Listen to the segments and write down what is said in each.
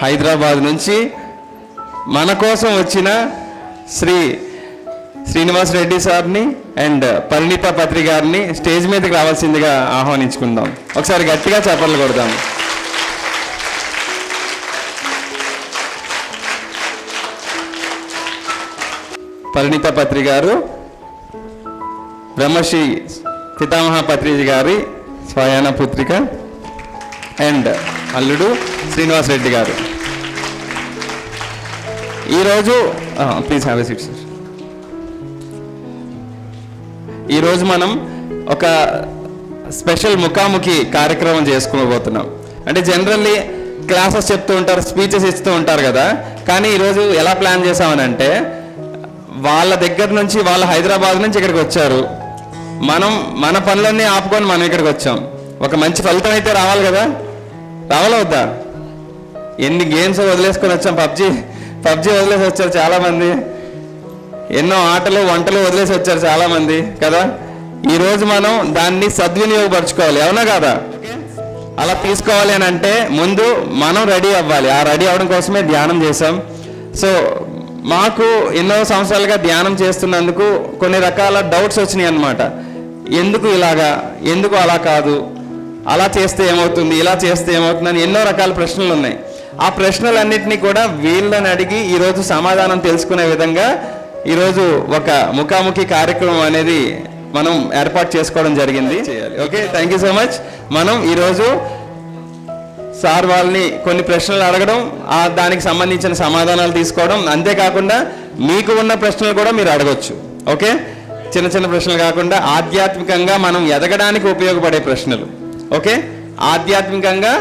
హైదరాబాద్ నుంచి మన కోసం వచ్చిన శ్రీనివాస్ రెడ్డి సార్ని అండ్ పరిణీత పత్రి గారిని స్టేజ్ మీదకి రావాల్సిందిగా ఆహ్వానించుకుందాం. ఒకసారి గట్టిగా చప్పట్లు కొడదాం. పరిణీత పత్రి గారు బ్రహ్మశ్రీ పితామహ పత్రిజీ గారి స్వయాన పుత్రిక అండ్ అల్లుడు శ్రీనివాస్ రెడ్డి గారు. ఈరోజు please have a seat sir. ఈరోజు మనం ఒక స్పెషల్ ముఖాముఖి కార్యక్రమం చేసుకోబోతున్నాం. అంటే జనరల్లీ క్లాసెస్ చెప్తూ ఉంటారు, స్పీచెస్ ఇస్తూ ఉంటారు కదా. కానీ ఈరోజు ఎలా ప్లాన్ చేసామని అంటే, వాళ్ళ దగ్గర నుంచి వాళ్ళ హైదరాబాద్ నుంచి ఇక్కడికి వచ్చారు, మనం మన పనులన్నీ ఆపుకొని మనం ఇక్కడికి వచ్చాం. ఒక మంచి ఫలితం అయితే రావాలి కదా, రావాలా వద్దా? ఎన్ని గేమ్స్ వదిలేసుకొని వచ్చాం, పబ్జీ వదిలేసి వచ్చారు చాలామంది, ఎన్నో ఆటలు వంటలు వదిలేసి వచ్చారు చాలామంది కదా. ఈరోజు మనం దాన్ని సద్వినియోగపరచుకోవాలి, అవునా కదా? అలా తీసుకోవాలి అని అంటే ముందు మనం రెడీ అవ్వాలి. ఆ రెడీ అవ్వడం కోసమే ధ్యానం చేసాం. సో మాకు ఎన్నో సంవత్సరాలుగా ధ్యానం చేస్తున్నందుకు కొన్ని రకాల డౌట్స్ వచ్చినాయి అన్నమాట. ఎందుకు ఇలాగా, ఎందుకు అలా కాదు, అలా చేస్తే ఏమవుతుంది, ఇలా చేస్తే ఏమవుతుంది అని ఎన్నో రకాల ప్రశ్నలు ఉన్నాయి. ఆ ప్రశ్నలన్నింటినీ కూడా వీళ్ళని అడిగి ఈరోజు సమాధానం తెలుసుకునే విధంగా ఈరోజు ఒక ముఖాముఖి కార్యక్రమం అనేది మనం ఏర్పాటు చేసుకోవడం జరిగింది. Okay, thank you so much. మనం ఈరోజు సార్ వాళ్ళని కొన్ని ప్రశ్నలు అడగడం, దానికి సంబంధించిన సమాధానాలు తీసుకోవడం, అంతేకాకుండా మీకు ఉన్న ప్రశ్నలు కూడా మీరు అడగొచ్చు. ఓకే, చిన్న చిన్న ప్రశ్నలు కాకుండా ఆధ్యాత్మికంగా మనం ఎదగడానికి ఉపయోగపడే ప్రశ్నలు. ఓకే, ఆధ్యాత్మికంగా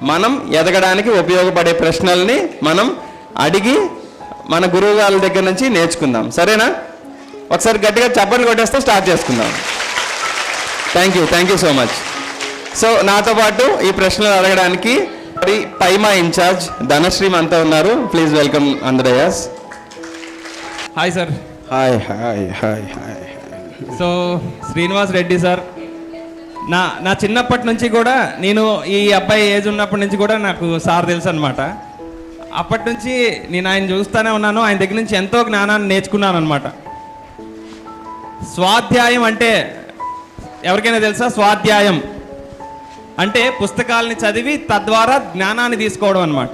మనం ఎదగడానికి ఉపయోగపడే ప్రశ్నల్ని మనం అడిగి మన గురువు గారి దగ్గర నుంచి నేర్చుకుందాం. సరేనా? ఒకసారి గట్టిగా చప్పట్లు కొట్టేస్తే స్టార్ట్ చేసుకుందాం. Thank you so much. So నాతో పాటు ఈ ప్రశ్నలు అడగడానికి పైమా ఇన్ఛార్జ్ ధనశ్రీ అంతా ఉన్నారు. ప్లీజ్ వెల్కమ్ అందరయాస్. Hi sir. Hi hi hi hi. So Srinivas Reddy sir, నా చిన్నప్పటి నుంచి కూడా, నేను ఈ అబ్బాయి ఏజ్ ఉన్నప్పటి నుంచి కూడా నాకు సార్ తెలుసు అనమాట. అప్పటి నుంచి నేను ఆయన చూస్తూనే ఉన్నాను, ఆయన దగ్గర నుంచి ఎంతో జ్ఞానాన్ని నేర్చుకున్నాను అనమాట. స్వాధ్యాయం అంటే ఎవరికైనా తెలుసా? స్వాధ్యాయం అంటే పుస్తకాలని చదివి తద్వారా జ్ఞానాన్ని తీసుకోవడం అనమాట.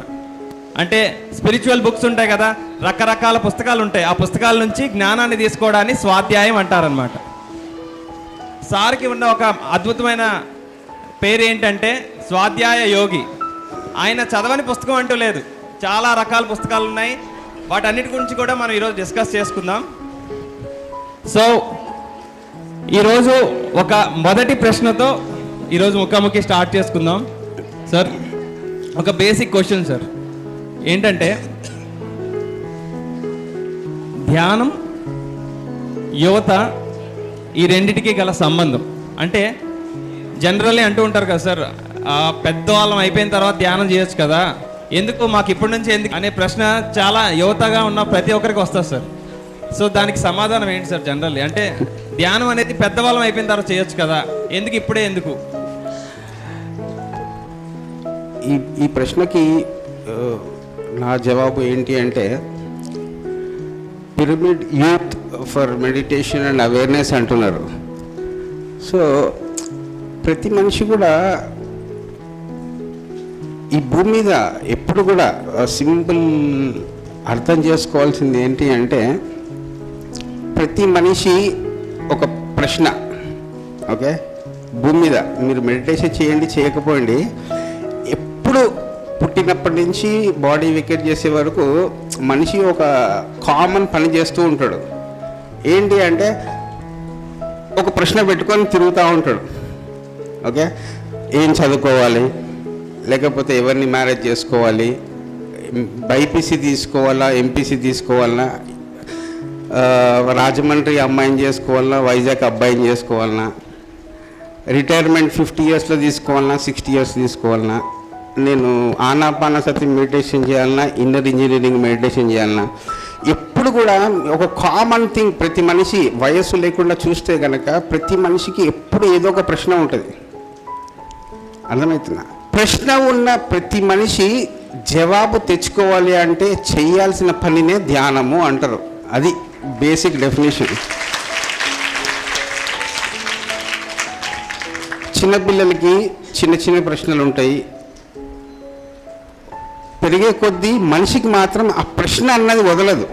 అంటే స్పిరిచువల్ బుక్స్ ఉంటాయి కదా, రకరకాల పుస్తకాలు ఉంటాయి, ఆ పుస్తకాల నుంచి జ్ఞానాన్ని తీసుకోవడాన్ని స్వాధ్యాయం అంటారనమాట. సార్కి ఉన్న ఒక అద్భుతమైన పేరు ఏంటంటే స్వాధ్యాయ యోగి. ఆయన చదవని పుస్తకం అంటూ లేదు, చాలా రకాల పుస్తకాలు ఉన్నాయి. వాటన్నిటి గురించి కూడా మనం ఈరోజు డిస్కస్ చేసుకుందాం. సో ఈరోజు ఒక మొదటి ప్రశ్నతో ఈరోజు ముఖాముఖి స్టార్ట్ చేసుకుందాం. సార్, ఒక బేసిక్ క్వశ్చన్ సార్, ఏంటంటే ధ్యానం, యువత, ఈ రెండిటికి గల సంబంధం. అంటే జనరల్లీ అంటూ ఉంటారు కదా సార్, పెద్దవాళ్ళం అయిపోయిన తర్వాత ధ్యానం చేయొచ్చు కదా, ఎందుకు మాకు ఇప్పటి నుంచి ఎందుకు అనే ప్రశ్న చాలా యువతగా ఉన్న ప్రతి ఒక్కరికి వస్తుంది సార్. సో దానికి సమాధానం ఏంటి సార్? జనరల్లీ అంటే ధ్యానం అనేది పెద్దవాళ్ళం అయిపోయిన తర్వాత చేయొచ్చు కదా, ఎందుకు ఇప్పుడే ఎందుకు? ఈ ప్రశ్నకి నా జవాబు ఏంటి అంటే, pyramid youth for meditation and awareness అంటున్నారు. సో ప్రతి మనిషి కూడా ఈ భూమి మీద ఎప్పుడు కూడా సింపుల్ అర్థం చేసుకోవాల్సింది ఏంటి అంటే, ప్రతి మనిషి ఒక ప్రశ్న. ఓకే, భూమి మీద మీరు మెడిటేషన్ చేయండి చేయకపోండి, ఎప్పుడు పుట్టినప్పటి నుంచి బాడీ వికెట్ చేసే వరకు మనిషి ఒక కామన్ పని చేస్తూ ఉంటాడు. ఏంటి అంటే ఒక ప్రశ్న పెట్టుకొని తిరుగుతూ ఉంటాడు. ఓకే, ఏం చదువుకోవాలి, లేకపోతే ఎవరిని మ్యారేజ్ చేసుకోవాలి, బైపీసీ తీసుకోవాలా, ఎంపీసీ తీసుకోవాలన్నా, రాజమండ్రి అమ్మాయిని చేసుకోవాలన్నా, వైజాగ్ అబ్బాయిని చేసుకోవాలన్నా, రిటైర్మెంట్ 50 yearsలో తీసుకోవాలన్నా, 60 years తీసుకోవాలన్నా, నేను ఆనాపానసతి మెడిటేషన్ చేయాలన్నా, ఇన్నర్ ఇంజనీరింగ్ మెడిటేషన్ చేయాలన్నా, ఎప్పుడు కూడా ఒక కామన్ థింగ్. ప్రతి మనిషి వయస్సు లేకుండా చూస్తే కనుక ప్రతి మనిషికి ఎప్పుడు ఏదో ఒక ప్రశ్న ఉంటుంది. అర్థమవుతుందా? ప్రశ్న ఉన్న ప్రతి మనిషి జవాబు తెచ్చుకోవాలి అంటే చేయాల్సిన పనినే ధ్యానము అంటారు. అది బేసిక్ డెఫినేషన్. చిన్నపిల్లలకి చిన్న చిన్న ప్రశ్నలు ఉంటాయి. పెరిగే కొద్దీ మనిషికి మాత్రం ఆ ప్రశ్న అన్నది వదలదు.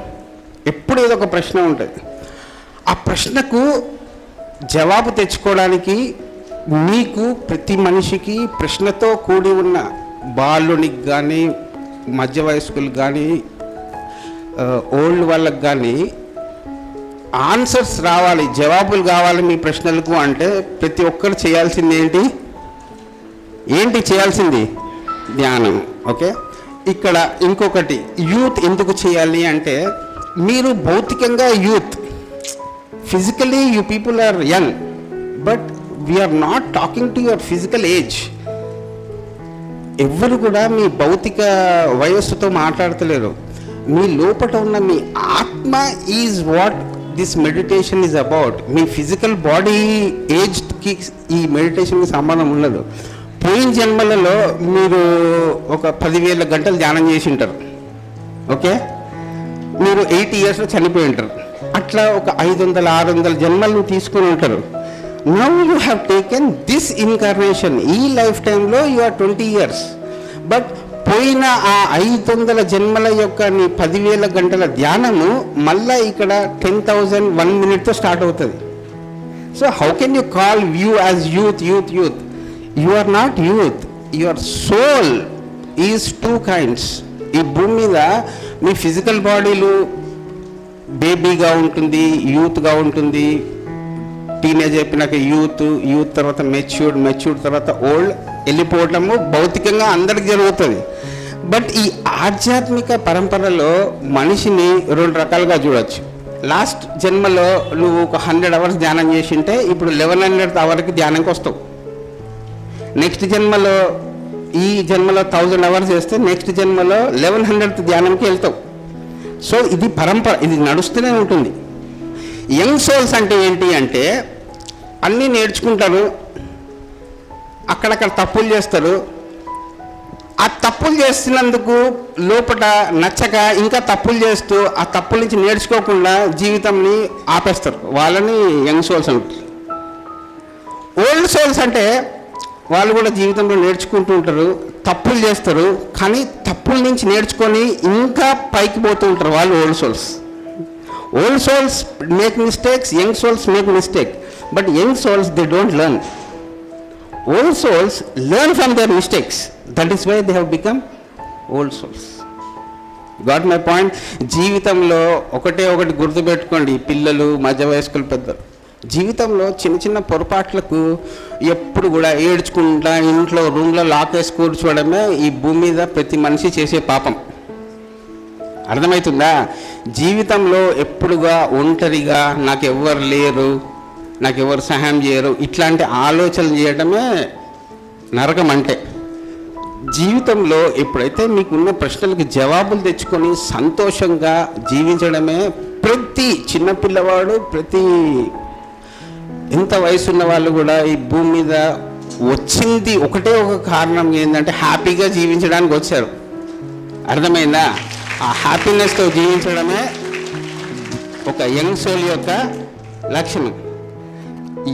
ఎప్పుడు ఏదో ఒక ప్రశ్న ఉంటుంది. ఆ ప్రశ్నకు జవాబు తెచ్చుకోవడానికి మీకు ప్రతి మనిషికి ప్రశ్నతో కూడి ఉన్న బాలునికి కానీ, మధ్య వయస్కులకు కానీ, ఓల్డ్ వాళ్ళకి కానీ ఆన్సర్స్ రావాలి, జవాబులు కావాలి మీ ప్రశ్నలకు. అంటే ప్రతి ఒక్కరు చేయాల్సింది ఏంటి చేయాల్సింది? ధ్యానం. ఓకే, ఇక్కడ ఇంకొకటి, యూత్ ఎందుకు చేయాలి అంటే, మీరు భౌతికంగా youth, physically you people are young, but we're not talking to your physical age. ఎవ్వరు కూడా మీ భౌతిక వయస్సుతో మాట్లాడతలేరు. మీ లోపల ఉన్న మీ ఆత్మ is what this meditation is about. Me physical body ఏజ్కి ఈ మెడిటేషన్కి సంబంధం ఉండదు. పోయిన జన్మలలో మీరు ఒక 10,000 గంటలు ధ్యానం చేసి ఉంటారు. ఓకే, మీరు 80 ఇయర్స్లో చనిపోయి ఉంటారు. అట్లా ఒక 500-600 జన్మలను తీసుకొని ఉంటారు. Now you have taken this incarnation. ఈ లైఫ్ టైంలో యు ఆర్ 20 ఇయర్స్. బట్ పోయిన ఆ 500 జన్మల యొక్క నీ 10,000 గంటల ధ్యానము మళ్ళీ ఇక్కడ 10,001 minute స్టార్ట్ అవుతుంది. So how can you call you as youth? You are not youth. Your soul is 2 kinds. ఈ భూమి మీద మీ ఫిజికల్ బాడీలు బేబీగా ఉంటుంది, యూత్గా ఉంటుంది, టీనేజ్ అయిపోయినాక యూత్ తర్వాత మెచ్యూర్డ్ తర్వాత ఓల్డ్ వెళ్ళిపోవటము భౌతికంగా అందరికి జరుగుతుంది. బట్ ఈ ఆధ్యాత్మిక పరంపరలో మనిషిని 2 రకాలుగా చూడవచ్చు. లాస్ట్ జన్మలో నువ్వు ఒక 100 hours ధ్యానం చేసి ఉంటే ఇప్పుడు 1100th hourకి ధ్యానంకి వస్తావు. నెక్స్ట్ జన్మలో, ఈ జన్మలో 1000 hours చేస్తే నెక్స్ట్ జన్మలో 1100th ధ్యానంకి వెళ్తావు. సో ఇది పరంపర, ఇది నడుస్తూనే ఉంటుంది. యంగ్ సోల్స్ అంటే ఏంటి అంటే, అన్నీ నేర్చుకుంటారు, అక్కడక్కడ తప్పులు చేస్తారు. ఆ తప్పులు చేస్తున్నందుకు లోపల నచ్చక ఇంకా తప్పులు చేస్తూ ఆ తప్పుల నుంచి నేర్చుకోకుండా జీవితంని ఆపేస్తారు. వాళ్ళని యంగ్ సోల్స్ అంటారు. ఓల్డ్ సోల్స్ అంటే వాళ్ళు కూడా జీవితంలో నేర్చుకుంటూ ఉంటారు, తప్పులు చేస్తారు, కానీ తప్పుల నుంచి నేర్చుకొని ఇంకా పైకి పోతూ ఉంటారు. వాళ్ళు old souls. Old souls make mistakes, young souls make mistake. But young souls, they don't learn. Old souls learn from their mistakes. That is why they have become old souls. Got my point? జీవితంలో ఒకటి గుర్తుపెట్టుకోండి, పిల్లలు, మధ్య వయస్కులు, పెద్దలు. జీవితంలో చిన్న పొరపాట్లకు ఎప్పుడు కూడా ఏడ్చుకుంటా ఇంట్లో రూమ్లో లాక్ వేసి కూర్చోవడమే ఈ భూమి మీద ప్రతి మనిషి చేసే పాపం. అర్థమవుతుందా? జీవితంలో ఎప్పుడుగా ఒంటరిగా నాకు ఎవ్వరు లేరు, నాకు ఎవరు సహాయం చేయరు, ఇట్లాంటి ఆలోచనలు చేయడమే నరకం. అంటే జీవితంలో ఎప్పుడైతే మీకున్న ప్రశ్నలకు జవాబులు తెచ్చుకొని సంతోషంగా జీవించడమే ప్రతి చిన్నపిల్లవాడు, ప్రతి ఎంత వయసున్న వాళ్ళు కూడా ఈ భూమి మీద వచ్చింది ఒకటే ఒక కారణం, ఏంటంటే హ్యాపీగా జీవించడానికి వచ్చారు. అర్థమైందా? ఆ హ్యాపీనెస్తో జీవించడమే ఒక యంగ్ సోల్ యొక్క లక్షణం.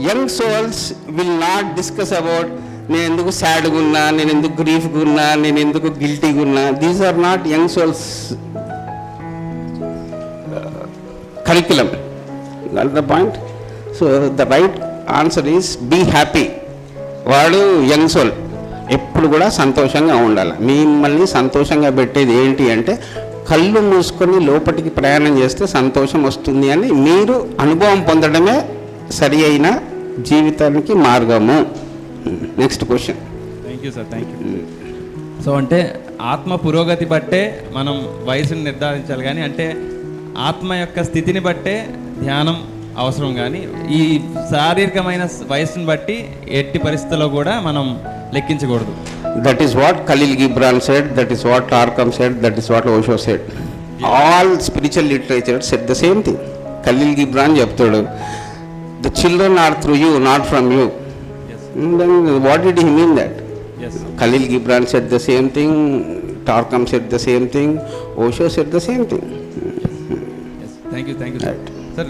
Young souls will not discuss about నేను ఎందుకు సాడ్గా ఉన్నా, నేను ఎందుకు గ్రీఫ్గా ఉన్నా, నేను ఎందుకు గిల్టీగా ఉన్నా. These are not young souls curriculum. The point. So the right answer is be happy. వాడు యంగ్ సోల్ ఎప్పుడు కూడా సంతోషంగా ఉండాలి. మిమ్మల్ని సంతోషంగా పెట్టేది ఏంటి అంటే, కళ్ళు మూసుకొని లోపలికి ప్రయాణం చేస్తే సంతోషం వస్తుంది అని మీరు అనుభవం పొందడమే సరి అయిన జీవితానికి మార్గము. Next question. Thank you sir, thank you. So అంటే ఆత్మ పురోగతి బట్టే మనం వయసుని నిర్ధారించాలి, కానీ అంటే ఆత్మ యొక్క స్థితిని బట్టే ధ్యానం అవసరం, కానీ ఈ శారీరకమైన వయసుని బట్టి ఎట్టి పరిస్థితుల్లో కూడా మనం లెక్కించకూడదు. That is what Khalil Gibran said, that is what Tarkam said, that is what Osho said. All spiritual literature said the same thing. Khalil Gibran చెప్తాడు, the children are through you, not from you. Yes. Then what did he mean that? Yes. Khalil Gibran said the same thing, Tarkam said the same thing, Osho said the same thing. Thank you sir.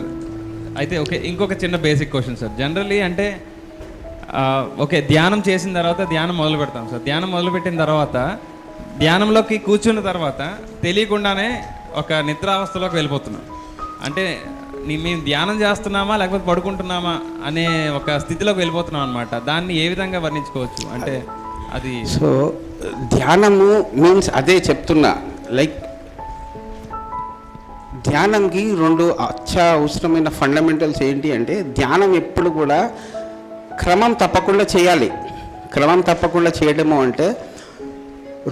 అయితే okay, ఇంకొక చిన్న basic question sir. Generally అంటే okay, ధ్యానం చేసిన తర్వాత ధ్యానం మొదలు పెడతాం సార్. ధ్యానం మొదలుపెట్టిన తర్వాత ధ్యానంలోకి కూర్చున్న తర్వాత తెలియకుండానే ఒక నిద్రావస్థలోకి వెళ్ళిపోతున్నాం. అంటే మేము ధ్యానం చేస్తున్నామా లేకపోతే పడుకుంటున్నామా అనే ఒక స్థితిలోకి వెళ్ళిపోతున్నాం అనమాట. దాన్ని ఏ విధంగా వర్ణించుకోవచ్చు అంటే అది? సో ధ్యానము మీన్స్ అదే చెప్తున్నా, లైక్ ధ్యానంకి రెండు అవసరమైన ఫండమెంటల్స్ ఏంటి అంటే, ధ్యానం ఎప్పుడు కూడా క్రమం తప్పకుండా చేయాలి. క్రమం తప్పకుండా చేయడము అంటే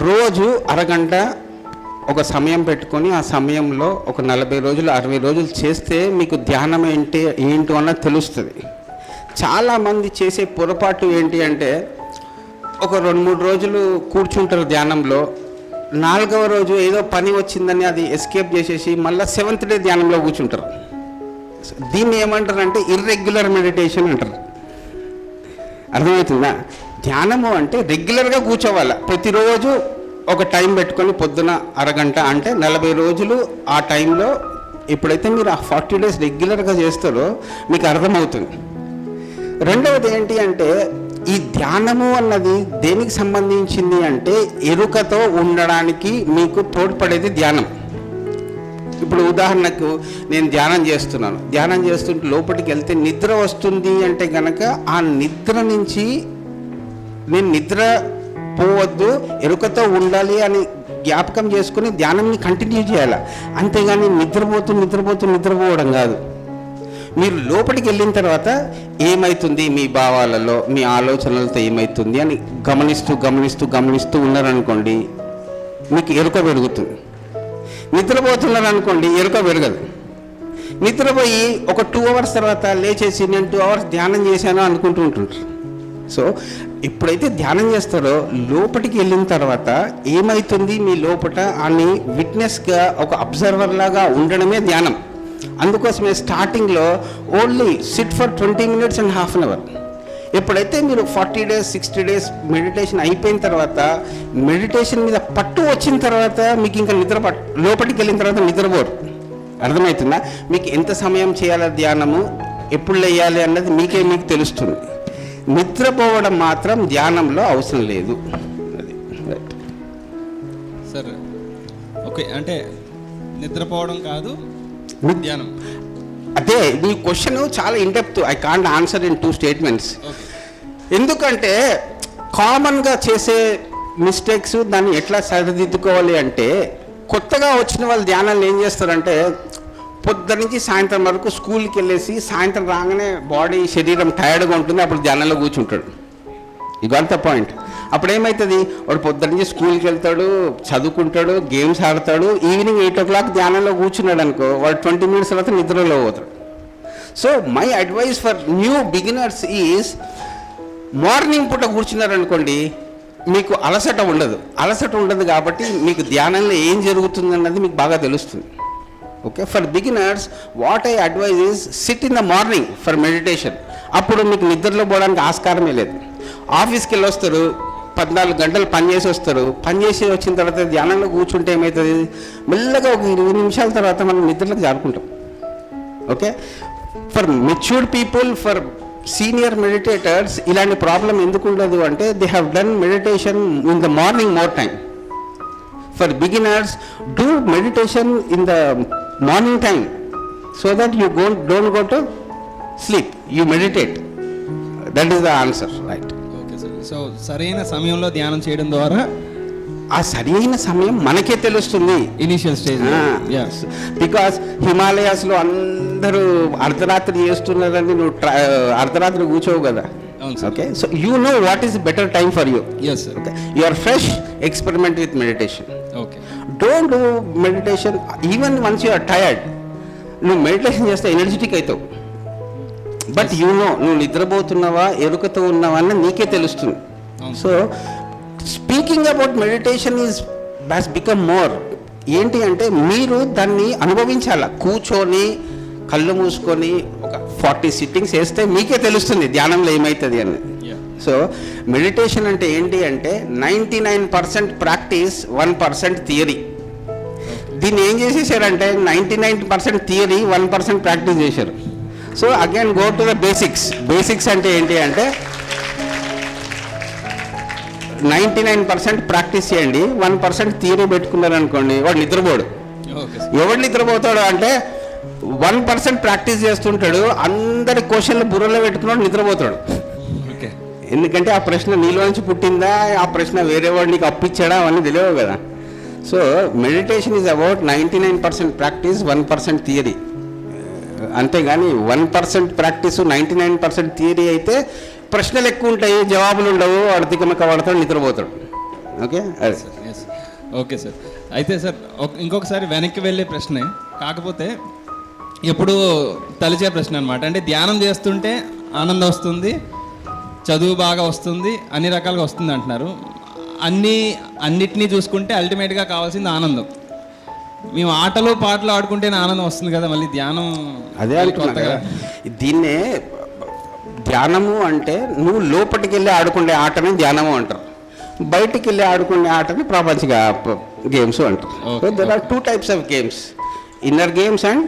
రోజు అరగంట ఒక సమయం పెట్టుకొని ఆ సమయంలో ఒక 40 రోజులు 60 రోజులు చేస్తే మీకు ధ్యానం ఏంటో అన్నది తెలుస్తుంది. చాలామంది చేసే పొరపాటు ఏంటి అంటే, ఒక 2-3 రోజులు కూర్చుంటారు ధ్యానంలో, 4వ రోజు ఏదో పని వచ్చిందని అది ఎస్కేప్ చేసేసి మళ్ళీ 7th డే ధ్యానంలో కూర్చుంటారు. దీన్ని ఏమంటారంటే ఇర్రెగ్యులర్ మెడిటేషన్ అంటారు. అర్థమవుతుందా? ధ్యానము అంటే రెగ్యులర్గా కూర్చోవాలి. ప్రతిరోజు ఒక టైం పెట్టుకొని పొద్దున అరగంట అంటే 40 రోజులు ఆ టైంలో ఎప్పుడైతే మీరు ఆ 40 డేస్ రెగ్యులర్గా చేస్తారో మీకు అర్థమవుతుంది. రెండవది ఏంటి అంటే, ఈ ధ్యానము అన్నది దేనికి సంబంధించింది అంటే ఎరుకతో ఉండడానికి మీకు తోడ్పడేది ధ్యానం. ఇప్పుడు ఉదాహరణకు నేను ధ్యానం చేస్తున్నాను, ధ్యానం చేస్తుంటే లోపలికి వెళ్తే నిద్ర వస్తుంది అంటే కనుక ఆ నిద్ర నుంచి నేను నిద్ర పోవద్దు, ఎరుకతో ఉండాలి అని జ్ఞాపకం చేసుకుని ధ్యానాన్ని కంటిన్యూ చేయాలి. అంతేగాని నిద్రపోవడం కాదు. మీరు లోపలికి వెళ్ళిన తర్వాత ఏమవుతుంది మీ భావాలలో, మీ ఆలోచనలతో ఏమవుతుంది అని గమనిస్తూ ఉన్నారనుకోండి, మీకు ఎరుక పెరుగుతుంది. నిద్రపోతున్నారనుకోండి, ఎరుక పెరగదు. నిద్రపోయి ఒక 2 అవర్స్ తర్వాత లేచేసి నేను 2 అవర్స్ ధ్యానం చేశాను అనుకుంటూ ఉంటుంటారు. సో ఎప్పుడైతే ధ్యానం చేస్తారో లోపలికి వెళ్ళిన తర్వాత ఏమవుతుంది మీ లోపల అని విట్నెస్గా ఒక అబ్జర్వర్ లాగా ఉండడమే ధ్యానం. అందుకోసమే స్టార్టింగ్లో only SIT for 20 minutes and half an hour. ఎప్పుడైతే మీరు 40 days 60 days మెడిటేషన్ అయిపోయిన తర్వాత, మెడిటేషన్ మీద పట్టు వచ్చిన తర్వాత మీకు ఇంకా లోపలికి వెళ్ళిన తర్వాత నిద్రపోరు. అర్థమవుతుందా? మీకు ఎంత సమయం చేయాలి ధ్యానము, ఎప్పుడు వేయాలి అన్నది మీకు తెలుస్తుంది. నిద్రపోవడం మాత్రం ధ్యానంలో అవసరం లేదు. సార్ ఓకే, అంటే నిద్రపోవడం కాదు ధ్యానం. అదే మీ క్వశ్చన్ చాలా in-depth. I can't answer in 2 statements. ఎందుకంటే కామన్గా చేసే మిస్టేక్స్ దాన్ని ఎట్లా సరిదిద్దుకోవాలి అంటే, కొత్తగా వచ్చిన వాళ్ళు ధ్యానాలు ఏం చేస్తారంటే, పొద్దున్న నుంచి సాయంత్రం వరకు స్కూల్కి వెళ్ళేసి సాయంత్రం రాగానే బాడీ శరీరం టైర్డ్గా ఉంటుంది, అప్పుడు ధ్యానంలో కూర్చుంటాడు. You got the point. అప్పుడు ఏమవుతుంది, వాడు పొద్దున్న నుంచి స్కూల్కి వెళ్తాడు, చదువుకుంటాడు, గేమ్స్ ఆడతాడు, ఈవినింగ్ 8 o'clock ధ్యానంలో కూర్చున్నాడు అనుకో, వాడు 20 minutes తర్వాత నిద్రలో పోతాడు. So my advice for new beginners is, morning పూట కూర్చున్నారనుకోండి మీకు అలసట ఉండదు కాబట్టి మీకు ధ్యానంలో ఏం జరుగుతుందన్నది మీకు బాగా తెలుస్తుంది. Okay, for beginners what I advise is sit in the morning for meditation. అప్పుడు మీకు నిద్రలో పోవడానికి ఆస్కారమే లేదు. ఆఫీస్కి వెళ్ళి వస్తారు, 14 గంటలు పనిచేసి వస్తారు, పనిచేసి వచ్చిన తర్వాత ధ్యానంలో కూర్చుంటే ఏమవుతుంది, మెల్లగా ఒక 20 నిమిషాల తర్వాత మనం నిద్రలోకి జారుకుంటాం. Okay, for matured people, for senior meditators ఇలాంటి ప్రాబ్లం ఎందుకు ఉండదు అంటే, they have done meditation in the morning more time. For beginners, do meditation in the morning time so that you don't go to sleep, you meditate. That is the answer, right? Okay sir. So సరైన సమయంలో ధ్యానం చేయడం ద్వారా ఆ సరైన సమయం మనకే తెలుస్తుంది ఇనిషియల్ స్టేజ్. బికాస్ హిమాలయాస్లో అందరూ అర్ధరాత్రి చేస్తున్నారని నువ్వు అర్ధరాత్రి కూర్చోవు కదా. Okay, so you know what is better time for you. Yes sir. Okay, you are fresh, experiment with meditation. Okay, don't do meditation even once you are tired. నువ్వు meditation చేస్తే energetic అవుతావు, but you know నువ్వు నిద్రపోతున్నావా ఎరుకతో ఉన్నావా అని నీకే తెలుస్తుంది. So speaking about meditation is has become more ఏంటి అంటే, మీరు దాన్ని అనుభవించాలా. కూర్చొని కళ్ళు మూసుకొని ఒక 40 sittings వేస్తే మీకే తెలుస్తుంది ధ్యానంలో ఏమవుతుంది అని. సో మెడిటేషన్ అంటే ఏంటి అంటే 99% ప్రాక్టీస్, 1% థియరీ. దీన్ని ఏం చేసేసారంటే 99% థియరీ, 1% ప్రాక్టీస్ చేశారు. So again go to the basics. Basics అంటే ఏంటి అంటే 99% ప్రాక్టీస్ చేయండి, 1% థియరీ పెట్టుకున్నారు అనుకోండి, వాడు నిద్రపోడు. ఎవడు నిద్రపోతాడు అంటే 1% ప్రాక్టీస్ చేస్తుంటాడు, అందరి క్వశ్చన్లు బుర్రలో పెట్టుకున్నాడు, నిద్రపోతాడు. ఎందుకంటే ఆ ప్రశ్న నీలో నుంచి పుట్టిందా, ఆ ప్రశ్న వేరే వాడు నీకు అప్పిచ్చాడా, అవన్నీ తెలియవు కదా. So meditation is about 99% practice, 1% theory. అంతేగాని 1% ప్రాక్టీస్ 99% థియరీ అయితే ప్రశ్నలు ఎక్కువ ఉంటాయి, జవాబులు ఉండవు, వాడు తికమక పడతాడు, నిద్రపోతాడు. ఓకే, అదే ఓకే సార్. అయితే సార్ ఇంకొకసారి వెనక్కి వెళ్ళే ప్రశ్నే, కాకపోతే ఎప్పుడు తలిచే ప్రశ్న అనమాట. అంటే ధ్యానం చేస్తుంటే ఆనందం వస్తుంది, చదువు బాగా వస్తుంది, అన్ని రకాలుగా వస్తుంది అంటున్నారు. అన్నిటినీ చూసుకుంటే అల్టిమేట్గా కావాల్సింది ఆనందం. మేము ఆటలు పాటలు ఆడుకుంటేనే ఆనందం వస్తుంది కదా, మళ్ళీ ధ్యానం అదే అంటున్నా కదా. దీన్నే ధ్యానము అంటే నువ్వు లోపలికి వెళ్ళి ఆడుకునే ఆటని ధ్యానము అంటారు, బయటికి వెళ్ళి ఆడుకునే ఆటని ప్రాపంచిక గేమ్స్ అంటారు. So there are 2 types of games, inner games and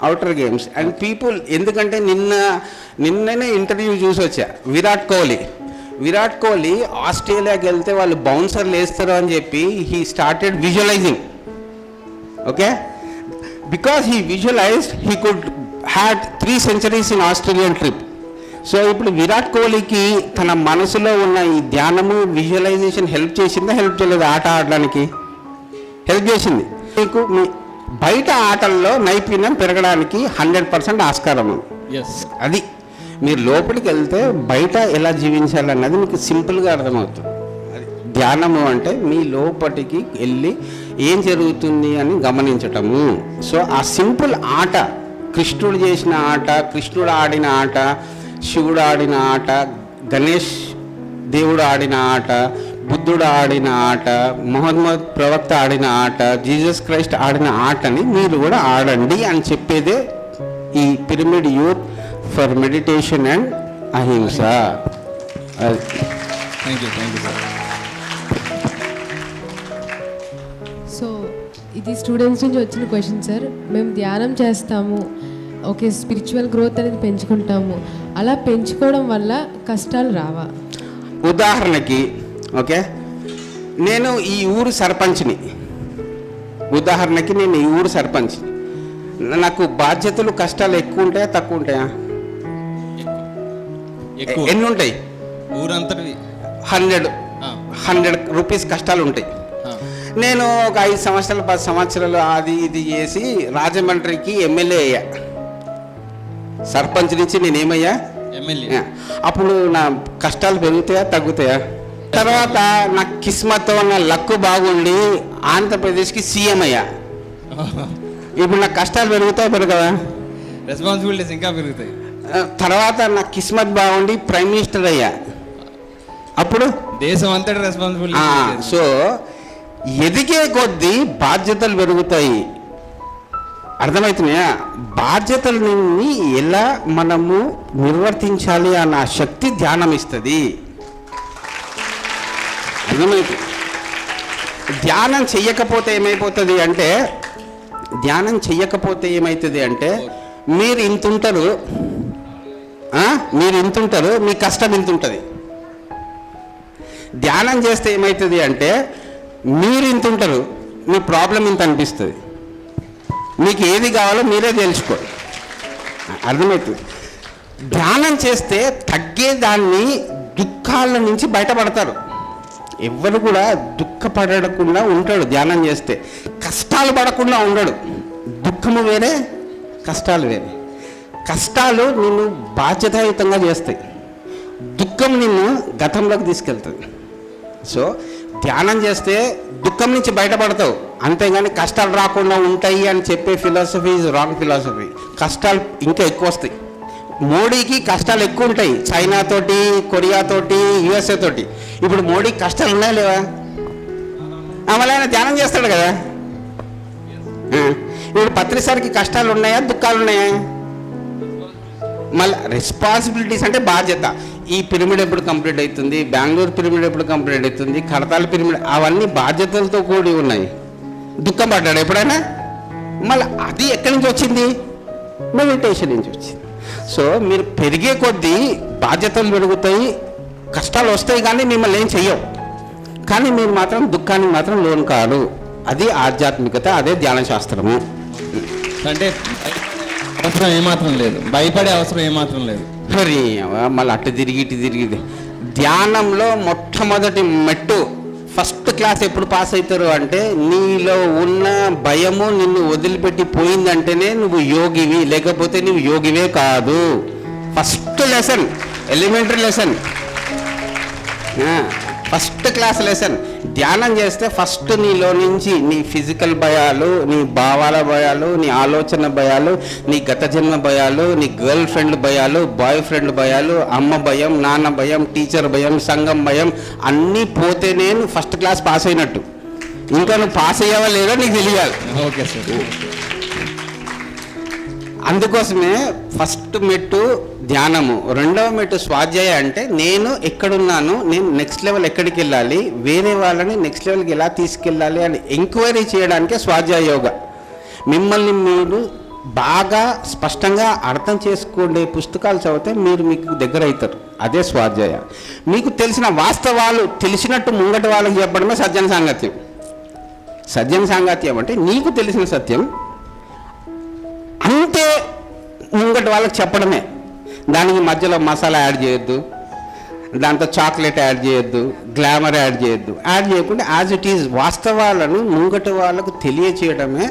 outer games. And people, ఎందుకంటే నిన్ననే ఇంటర్వ్యూ చూసి వచ్చా, విరాట్ కోహ్లీ ఆస్ట్రేలియాకి వెళ్తే వాళ్ళు బౌన్సర్లు వేస్తారు అని చెప్పి he started visualising. Okay, because he visualised he could had 3 centuries in Australian trip. So ఇప్పుడు విరాట్ కోహ్లీకి తన మనసులో ఉన్న ఈ ధ్యానము, విజువలైజేషన్ హెల్ప్ చేసిందా, హెల్ప్ చేయలేదు? ఆట ఆడడానికి హెల్ప్ చేసింది. మీకు మీ బయట ఆటల్లో నైపుణ్యం పెరగడానికి 100% ఆస్కారం ఉంది. అది మీరు లోపలికి వెళ్తే బయట ఎలా జీవించాలన్నది మీకు సింపుల్గా అర్థమవుతుంది. అది ధ్యానము అంటే మీ లోపలికి వెళ్ళి ఏం జరుగుతుంది అని గమనించటము. సో ఆ సింపుల్ ఆట, కృష్ణుడు చేసిన ఆట, కృష్ణుడు ఆడిన ఆట, శివుడు ఆడిన ఆట, గణేష్ దేవుడు ఆడిన ఆట, బుద్ధుడు ఆడిన ఆట, మొహమ్మద్ ప్రవక్త ఆడిన ఆట, జీసస్ క్రైస్ట్ ఆడిన ఆటని మీరు కూడా ఆడండి అని చెప్పేదే ఈ pyramid youth for meditation and Ahimsa. Thank you sir. So ఇది స్టూడెంట్స్ నుంచి వచ్చిన క్వశ్చన్ సార్. మేము ధ్యానం చేస్తాము, ఓకే, స్పిరిచువల్ గ్రోత్ అనేది పెంచుకుంటాము, అలా పెంచుకోవడం వల్ల కష్టాలు రావా? ఉదాహరణకి ఓకే, నేను ఈ ఊరు సర్పంచ్ని, నాకు బాధ్యతలు, కష్టాలు ఎక్కువ ఉంటాయా, తక్కువ ఉంటాయా? ఎన్ని ఉంటాయి? ఊరంతటి 100 రూపీస్ కష్టాలు ఉంటాయి. నేను ఒక 5 సంవత్సరాలు 10 సంవత్సరాలు అది ఇది చేసి రాజమండ్రికి ఎమ్మెల్యే అయ్యా. సర్పంచ్ నుంచి నేనేమయ్యా? ఎమ్మెల్యే. అప్పుడు నా కష్టాలు పెరుగుతాయా, తగ్గుతాయా? తర్వాత నా కిస్మత్, నా లక్కు బాగుండి ఆంధ్రప్రదేశ్కి సీఎం అయ్యా. ఇప్పుడు నా కష్టాలు పెరుగుతాయా, పెరగవా? రెస్పాన్సిబిలిటీస్ ఇంకా పెరుగుతాయి. తర్వాత నా కిస్మత్ బాగుండి ప్రైమ్ మినిస్టర్ అయ్యా. అప్పుడు దేశం అంతటా రెస్పాన్సిబిలిటీ. సో ఎదిగే కొద్దీ బాధ్యతలు పెరుగుతాయి. అర్థమవుతున్నాయా? బాధ్యతలని ఎలా మనము నిర్వర్తించాలి అన్న శక్తి ధ్యానం ఇస్తుంది. అర్థమవుతుంది. ధ్యానం చెయ్యకపోతే ఏమవుతుంది అంటే మీరు ఇంతుంటారు, మీ కష్టం ఇంత ఉంటుంది. ధ్యానం చేస్తే ఏమవుతుంది అంటే మీరు ఇంత ఉంటారు, మీ ప్రాబ్లం ఇంత అనిపిస్తుంది. మీకు ఏది కావాలో మీరే తెలుసుకోండి. అర్థమవుతుంది. ధ్యానం చేస్తే తగ్గేదాన్ని, దుఃఖాల నుంచి బయటపడతారు. ఎవరు కూడా దుఃఖపడకుండా ఉంటాడు ధ్యానం చేస్తే. కష్టాలు పడకుండా ఉండడు. దుఃఖము వేరే, కష్టాలు వేరే. కష్టాలు నిన్ను బాధ్యతాయుతంగా చేస్తాయి, దుఃఖం నిన్ను గతంలోకి తీసుకెళ్తుంది. సో ధ్యానం చేస్తే దుఃఖం నుంచి బయటపడతావు, అంతేగాని కష్టాలు రాకుండా ఉంటాయి అని చెప్పే ఫిలాసఫీ ఈజ్ రాంగ్ ఫిలాసఫీ. కష్టాలు ఇంకా ఎక్కువ వస్తాయి. మోడీకి కష్టాలు ఎక్కువ ఉంటాయి, చైనా తోటి, కొరియా తోటి, యుఎస్ఏ తోటి. ఇప్పుడు మోడీకి కష్టాలు ఉన్నాయా లేవా? మళ్ళీ ఆయన ధ్యానం చేస్తాడు కదా. ఇప్పుడు పత్రిసారికి కష్టాలు ఉన్నాయా, దుఃఖాలు ఉన్నాయా? మళ్ళీ రెస్పాన్సిబిలిటీస్ అంటే బాధ్యత. ఈ పిరమిడ్ ఎప్పుడు కంప్లీట్ అవుతుంది, బెంగళూరు పిరమిడ్ ఎప్పుడు కంప్లీట్ అవుతుంది, కడతాల పిరమిడ్, అవన్నీ బాధ్యతలతో కూడి ఉన్నాయి. దుఃఖం పడ్డాడు ఎప్పుడైనా? మళ్ళీ అది ఎక్కడి నుంచి వచ్చింది? మెడిటేషన్ నుంచి వచ్చింది. సో మీరు పెరిగే కొద్దీ బాధ్యతలు పెరుగుతాయి, కష్టాలు వస్తాయి, కానీ మిమ్మల్ని ఏం చెయ్యవు. కానీ మీరు మాత్రం దుఃఖానికి మాత్రం లోన్ కాదు. అది ఆధ్యాత్మికత, అదే ధ్యాన శాస్త్రము. అంటే అవసరం ఏమాత్రం లేదు, భయపడే అవసరం ఏమాత్రం లేదు. మరి మళ్ళీ అటు తిరిగి ఇటు తిరిగి ధ్యానంలో మొట్టమొదటి మెట్టు ఫస్ట్ క్లాస్ ఎప్పుడు పాస్ అవుతారు అంటే, నీలో ఉన్న భయము నిన్ను వదిలిపెట్టి పోయిందంటేనే నువ్వు యోగివి, లేకపోతే నువ్వు యోగివే కాదు. First lesson, elementary lesson, first class lesson. ధ్యానం చేస్తే ఫస్ట్ నీలో నుంచి నీ ఫిజికల్ భయాలు, నీ భావాల భయాలు, నీ ఆలోచన భయాలు, నీ గత జన్మ భయాలు, నీ గర్ల్ ఫ్రెండ్ భయాలు, బాయ్ ఫ్రెండ్ భయాలు, అమ్మ భయం, నాన్న భయం, టీచర్ భయం, సంఘం భయం అన్నీ పోతేనే నువ్వు ఫస్ట్ క్లాస్ పాస్ అయినట్టు. ఇంకా నువ్వు పాస్ అయ్యావా లేదా నీకు తెలియాలి. Okay sir. అందుకోసమే ఫస్ట్ మెట్టు ధ్యానము, రెండవ మెట్టు స్వాధ్యాయ. అంటే నేను ఎక్కడున్నాను, నేను నెక్స్ట్ లెవెల్ ఎక్కడికి వెళ్ళాలి, వేరే వాళ్ళని నెక్స్ట్ లెవెల్కి ఎలా తీసుకెళ్ళాలి అని ఎంక్వైరీ చేయడానికే స్వాధ్యాయ యోగా. మిమ్మల్ని మీరు బాగా స్పష్టంగా అర్థం చేసుకునే పుస్తకాలు చదివితే మీరు మీకు దగ్గర అవుతారు. అదే స్వాధ్యాయ. మీకు తెలిసిన వాస్తవాలు తెలిసినట్టు ముంగటి వాళ్ళకి చెప్పడమే సజ్జన సాంగత్యం. సజ్జన సాంగత్యం అంటే నీకు తెలిసిన సత్యం అంతే ముంగటి వాళ్ళకి చెప్పడమే. దానికి మధ్యలో మసాలా యాడ్ చేయొద్దు, దాంతో చాక్లెట్ యాడ్ చేయొద్దు, గ్లామర్ యాడ్ చేయొద్దు. యాడ్ చేయకుండా యాజ్ ఇట్ ఈజ్ వాస్తవాలను ముంగటి వాళ్ళకు తెలియచేయడమే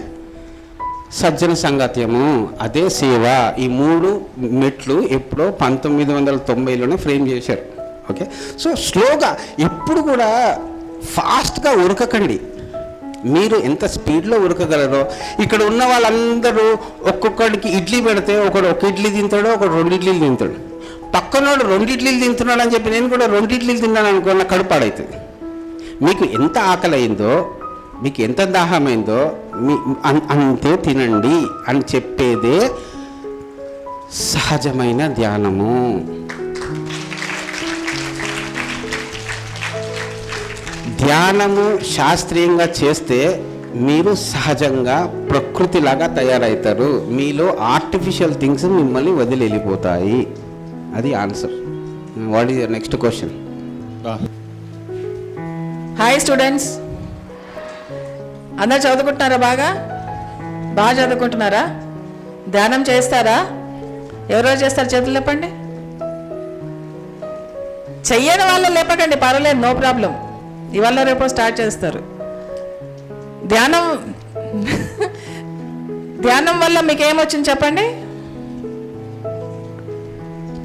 సజ్జన సంగత్యము, అదే సేవ. ఈ 3 మెట్లు ఎప్పుడో 1990లోనే ఫ్రేమ్ చేశారు. ఓకే. సో స్లోగా, ఎప్పుడు కూడా ఫాస్ట్గా ఉరకకండి. మీరు ఎంత స్పీడ్లో ఉరకగలరో. ఇక్కడ ఉన్న వాళ్ళందరూ ఒక్కొక్కడికి ఇడ్లీ పెడితే ఒకడు 1 ఇడ్లీ తింటాడు, ఒకడు 2 ఇడ్లీలు తింటాడు. పక్కనోడు 2 ఇడ్లీలు తింటున్నాడు అని చెప్పి నేను కూడా 2 ఇడ్లీలు తిన్నాను అనుకో, నా కడుపు పాడవుతుంది. మీకు ఎంత ఆకలి అయిందో, మీకు ఎంత దాహమైందో అంతే తినండి అని చెప్పేదే సహజమైన ధ్యానము. ధ్యానము శాస్త్రీయంగా చేస్తే మీరు సహజంగా ప్రకృతిలాగా తయారవుతారు. మీలో ఆర్టిఫిషియల్ థింగ్స్ మిమ్మల్ని వదిలి వెళ్ళిపోతాయి. అది answer. What is your next question? Hi students, అందరు చదువుకుంటున్నారా? బాగా చదువుకుంటున్నారా? ధ్యానం చేస్తారా? ఎవరెవరు చేస్తారు చేతులు లేపండి. చెయ్యని వాళ్ళు లేపకండి, పర్వాలేదు, నో ప్రాబ్లం. ఇవాళ రేపు స్టార్ట్ చేస్తారు. ధ్యానం వల్ల మీకు ఏమొచ్చింది చెప్పండి.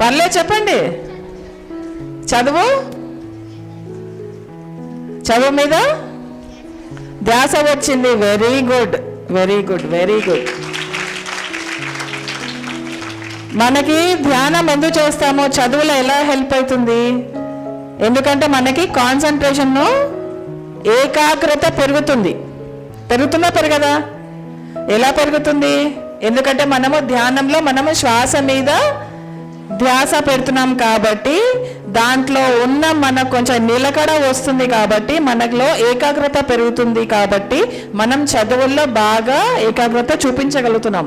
పర్లేదు చెప్పండి. చదువు మీద ధ్యాస వచ్చింది. Very good, very good, very good. మనకి ధ్యానం ఎందుకు చేస్తామో, చదువులో ఎలా హెల్ప్ అవుతుంది? ఎందుకంటే మనకి కాన్సన్ట్రేషన్, ఏకాగ్రత పెరుగుతుందా పెరగదా? ఎలా పెరుగుతుంది? ఎందుకంటే మనము ధ్యానంలో శ్వాస మీద ధ్యాస పెడుతున్నాం కాబట్టి దాంట్లో ఉన్న మనకు కొంచెం నిలకడ వస్తుంది, కాబట్టి మనలో ఏకాగ్రత పెరుగుతుంది, కాబట్టి మనం చదువుల్లో బాగా ఏకాగ్రత చూపించగలుగుతున్నాం.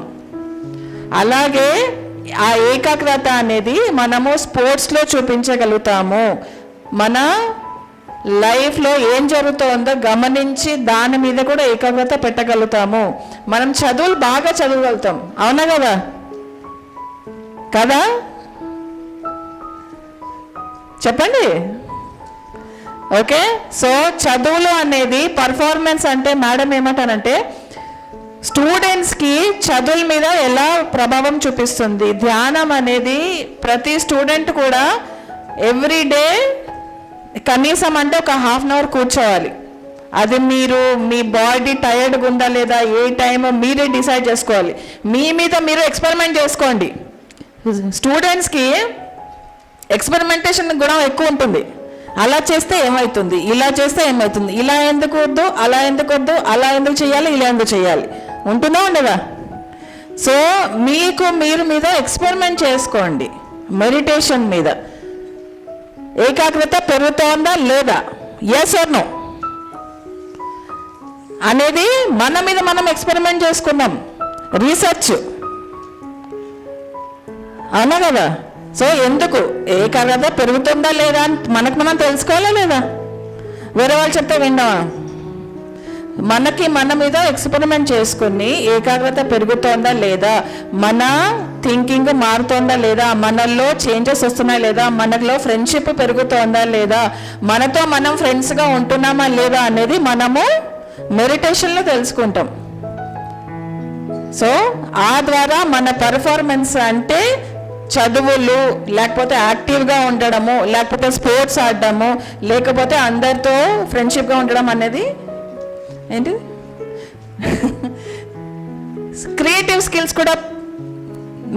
అలాగే ఆ ఏకాగ్రత అనేది మనము స్పోర్ట్స్లో చూపించగలుగుతాము. మన లైఫ్లో ఏం జరుగుతుందో గమనించి దాని మీద కూడా ఏకాగ్రత పెట్టగలుగుతాము. మనం చదువులు బాగా చదవగలుగుతాం. అవునా కదా? చెప్పండి. ఓకే. సో చదువులు అనేది పర్ఫార్మెన్స్ అంటే మేడం ఏమంటానంటే స్టూడెంట్స్కి చదువుల మీద ఎలా ప్రభావం చూపిస్తుంది. ధ్యానం అనేది ప్రతి స్టూడెంట్ కూడా ఎవ్రీడే కనీసం అంటే ఒక 1/2 అవర్ కూర్చోవాలి. అది మీరు మీ బాడీ టైర్డ్గా ఉందా లేదా, ఏ టైం మీరే డిసైడ్ చేసుకోవాలి. మీ మీద మీరు ఎక్స్పెరిమెంట్ చేసుకోండి. స్టూడెంట్స్కి ఎక్స్పెరిమెంటేషన్ గుణం ఎక్కువ ఉంటుంది. అలా చేస్తే ఏమవుతుంది, ఇలా చేస్తే ఏమవుతుంది, ఇలా ఎందుకు వద్దు, అలా ఎందుకు వద్దు, అలా ఎందుకు చేయాలి, ఇలా ఎందుకు చేయాలి, ఉంటుందా ఉండదా? సో మీకు మీరు మీద ఎక్స్పెరిమెంట్ చేసుకోండి. మెడిటేషన్ మీద ఏకాగ్రత పెరుగుతోందా లేదా, ఎస్ ఆర్ నో అనేది మన మీద మనం ఎక్స్పెరిమెంట్ చేసుకున్నాం, రీసెర్చ్, అవునా కదా. సో ఎందుకు ఏకాగ్రత పెరుగుతుందా లేదా అని మనకు మనం తెలుసుకోవాలా లేదా, వేరే వాళ్ళు చెప్తే విన్నావా? మనకి మన మీద ఎక్స్పెరిమెంట్ చేసుకుని ఏకాగ్రత పెరుగుతోందా లేదా, మన థింకింగ్ మారుతోందా లేదా, మనలో చేంజెస్ వస్తున్నాయా లేదా, మనలో ఫ్రెండ్షిప్ పెరుగుతోందా లేదా, మనతో మనం ఫ్రెండ్స్గా ఉంటున్నామా లేదా అనేది మనము మెడిటేషన్లో తెలుసుకుంటాం. సో ఆ ద్వారా మన పర్ఫార్మెన్స్ అంటే చదువులు, లేకపోతే యాక్టివ్గా ఉండడము, లేకపోతే స్పోర్ట్స్ ఆడడము, లేకపోతే అందరితో ఫ్రెండ్షిప్గా ఉండడం అనేది ఏంటి, క్రియేటివ్ స్కిల్స్ కూడా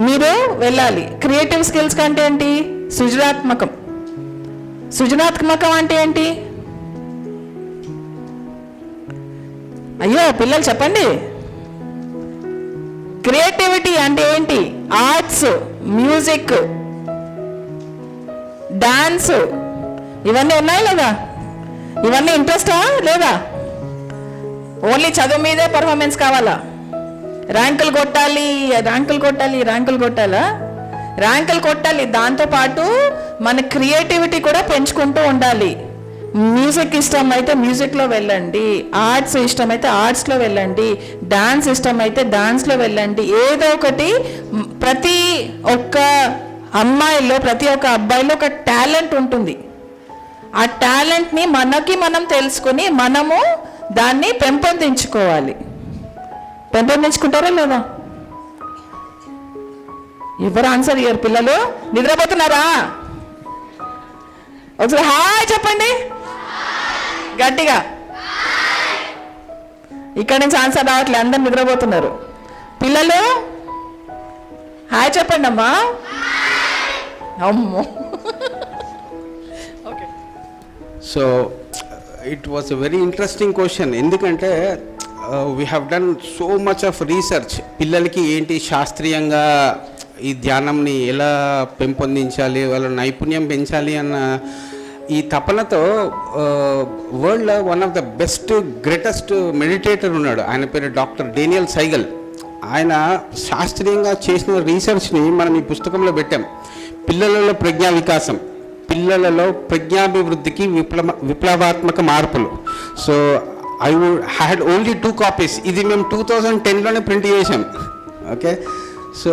మీరు వెళ్ళాలి. క్రియేటివ్ స్కిల్స్ అంటే ఏంటి, సృజనాత్మకం. సృజనాత్మకం అంటే ఏంటి, అయ్యో పిల్లలు చెప్పండి. క్రియేటివిటీ అంటే ఏంటి, ఆర్ట్స్, మ్యూజిక్, డాన్స్, ఇవన్నీ ఉన్నాయి లేదా, ఇవన్నీ ఇంట్రెస్టా లేదా, ఓన్లీ చదువు మీదే పర్ఫార్మెన్స్ కావాలా, ర్యాంకులు కొట్టాలి, ర్యాంకులు కొట్టాలి, ర్యాంకులు కొట్టాలా, ర్యాంకులు కొట్టాలి, దాంతోపాటు మన క్రియేటివిటీ కూడా పెంచుకుంటూ ఉండాలి. మ్యూజిక్ ఇష్టం అయితే మ్యూజిక్లో వెళ్ళండి, ఆర్ట్స్ ఇష్టమైతే ఆర్ట్స్లో వెళ్ళండి, డాన్స్ ఇష్టమైతే డాన్స్లో వెళ్ళండి. ఏదో ఒకటి, ప్రతి ఒక్క అమ్మాయిలో ప్రతి ఒక్క అబ్బాయిలో ఒక టాలెంట్ ఉంటుంది. ఆ టాలెంట్ని మనకి మనం తెలుసుకుని మనము దాన్ని పెంపొందించుకోవాలి. పెంపొందించుకుంటారా లేదా, ఎవరు ఆన్సర్ ఇయ్యరు పిల్లలు, నిద్రపోతున్నారా? ఒకసారి హాయ్ చెప్పండి గట్టిగా. ఇక్కడ నుంచి ఆన్సర్ రావట్లే, అందరు నిద్రపోతున్నారు. పిల్లలు హాయ్ చెప్పండి అమ్మా. అమ్మో. Okay, so it was a very interesting question. ఎందుకంటే we have done so much of research. పిల్లలకి ఏంటి శాస్త్రీయంగా ఈ ధ్యానంని ఎలా పెంపొందించాలి, వాళ్ళ నైపుణ్యం పెంచాలి అన్న ఈ తపనతో వరల్డ్లో one of the best greatest meditator ఉన్నాడు. ఆయన పేరు డాక్టర్ డేనియల్ సైగల్. ఆయన శాస్త్రీయంగా చేసిన రీసెర్చ్ని మనం ఈ పుస్తకంలో పెట్టాం. పిల్లలలో ప్రజ్ఞా వికాసం, పిల్లలలో ప్రజ్ఞాభివృద్ధికి విప్లవాత్మక మార్పులు. So I had only 2 copies. ఇది మేము 2010లోనే ప్రింట్ చేసాం. Okay, so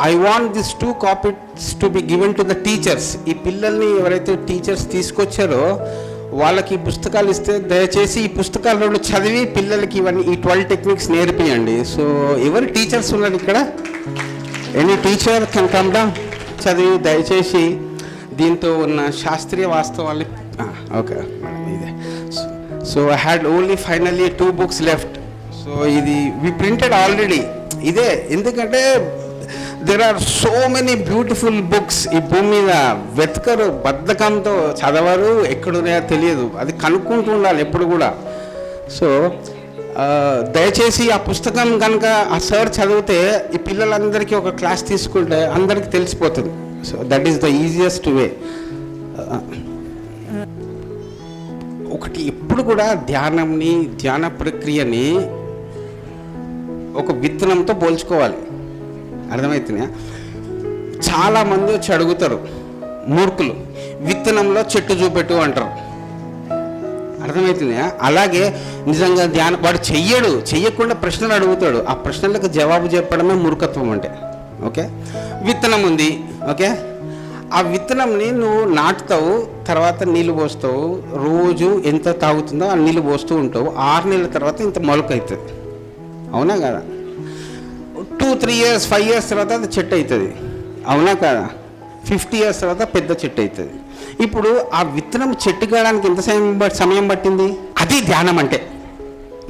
I want this 2 copies to be given to the teachers. ఈ పిల్లల్ని ఎవరైతే టీచర్స్ తీసుకొచ్చారో వాళ్ళకి ఈ పుస్తకాలు ఇస్తే దయచేసి ఈ పుస్తకాలలో చదివి పిల్లలకి ఇవన్నీ ఈ 12 టెక్నిక్స్ నేర్పియండి. సో ఎవరు టీచర్స్ ఉన్నారు ఇక్కడ? Any teacher can come down, చదివి దయచేసి దీంతో ఉన్న శాస్త్రీయ వాస్తవాన్ని. ఓకే మేడం, ఇదే. So I had only finally 2 books left. So ఇది వి ప్రింటెడ్ ఆల్రెడీ. ఇదే, ఎందుకంటే there are so many beautiful books. ఈ భూమి మీద వెతకరు, బద్ధకంతో చదవరు, ఎక్కడున్నాయో తెలియదు. అది కనుక్కుంటూ ఉండాలి ఎప్పుడు కూడా. సో దయచేసి ఆ పుస్తకం కనుక ఆ సార్ చదివితే ఈ పిల్లలందరికీ ఒక క్లాస్ తీసుకుంటే అందరికీ తెలిసిపోతుంది. So that is the easiest way. ఒకటి ఎప్పుడు కూడా ధ్యానంని, ధ్యాన ప్రక్రియని ఒక విత్తనంతో పోల్చుకోవాలి. అర్థమవుతుందా? చాలామంది వచ్చి అడుగుతారు, మూర్ఖులు, విత్తనంలో చెట్టు చూపెట్టు అంటారు. అర్థమవుతుందా? అలాగే నిజంగా ధ్యానం వాడు చెయ్యకుండా ప్రశ్నలు అడుగుతాడు. ఆ ప్రశ్నలకు జవాబు చెప్పడమే మూర్ఖత్వం అంటే. ఓకే, విత్తనం ఉంది, ఓకే, ఆ విత్తనంని నువ్వు నాటుతావు, తర్వాత నీళ్ళు పోస్తావు, రోజు ఎంత తాగుతుందో ఆ నీళ్ళు పోస్తూ ఉంటావు. 6 నెలల తర్వాత ఇంత మొలక అవుతుంది, అవునా కదా? 2-3 years 5 years తర్వాత అది చెట్టు అవుతుంది, అవునా కదా? 50 years తర్వాత పెద్ద చెట్టు అవుతుంది. ఇప్పుడు ఆ విత్తనం చెట్టు కావడానికి ఎంత సమయం పట్టింది? అది ధ్యానం అంటే.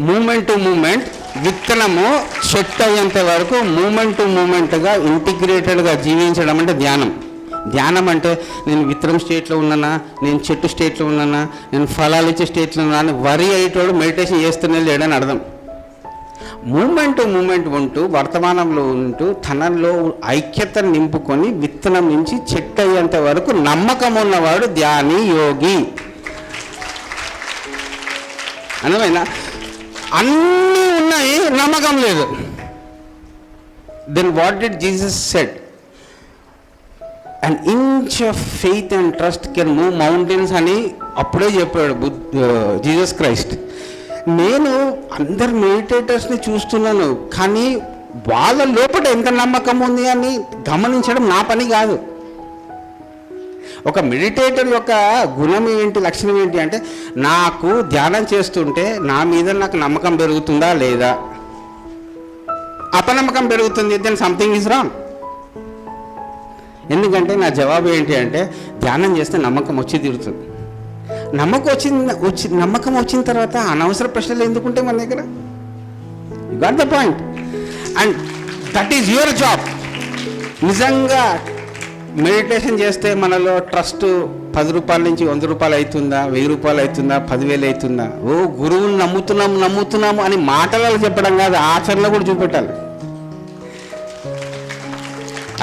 మూమెంట్ టు మూమెంట్, విత్తనము చెట్టు అయ్యేంత వరకు మూమెంట్ టు మూమెంట్గా ఇంటిగ్రేటెడ్గా జీవించడం అంటే ధ్యానం. ధ్యానం అంటే నేను విత్తనం స్టేట్లో ఉన్నానా, నేను చెట్టు స్టేట్లో ఉన్నానా, నేను ఫలాలు ఇచ్చే స్టేట్లో ఉన్నా అని వరి అయ్యేటోడు మెడిటేషన్ చేస్తూనే లేడని అర్థం. మూమెంట్ ఉంటూ వర్తమానంలో ఉంటూ తనలో ఐక్యతను నింపుకొని విత్తనం నుంచి చెట్టు అయ్యేంత వరకు నమ్మకం ఉన్నవాడు ధ్యాని యోగి. అర్థమైనా? అన్నీ ఉన్నాయి, నమ్మకం లేదు. Then what did Jesus said? an inch of faith and trust can move mountains అని అప్పుడే చెప్పాడు జీసస్ క్రైస్ట్. నేను అందరు మెడిటేటర్స్ని చూస్తున్నాను, కానీ వాళ్ళ లోపల ఎంత నమ్మకం ఉంది అని గమనించడం నా పని కాదు. ఒక మెడిటేటర్ యొక్క గుణం ఏంటి, లక్షణం ఏంటి అంటే, నాకు ధ్యానం చేస్తుంటే నా మీద నాకు నమ్మకం పెరుగుతుందా లేదా? అపనమ్మకం పెరుగుతుంది, దెన్ సంథింగ్ ఈజ్ రాంగ్. ఎందుకంటే నా జవాబు ఏంటి అంటే, ధ్యానం చేస్తే నమ్మకం వచ్చి తీరుతుంది. నమ్మకం వచ్చిన తర్వాత అనవసర ప్రశ్నలు ఎందుకుంటే మన దగ్గర? You got the point. And that is your job. నిజంగా మెడిటేషన్ చేస్తే మనలో ట్రస్ట్ 10 రూపాయల నుంచి 100 రూపాయలు అవుతుందా, 1000 రూపాయలు అవుతుందా, 10,000 అవుతుందా? ఓ గురువుని నమ్ముతున్నాము అని మాటలలో చెప్పడం కాదు, ఆచరణలో కూడా చూపెట్టాలి.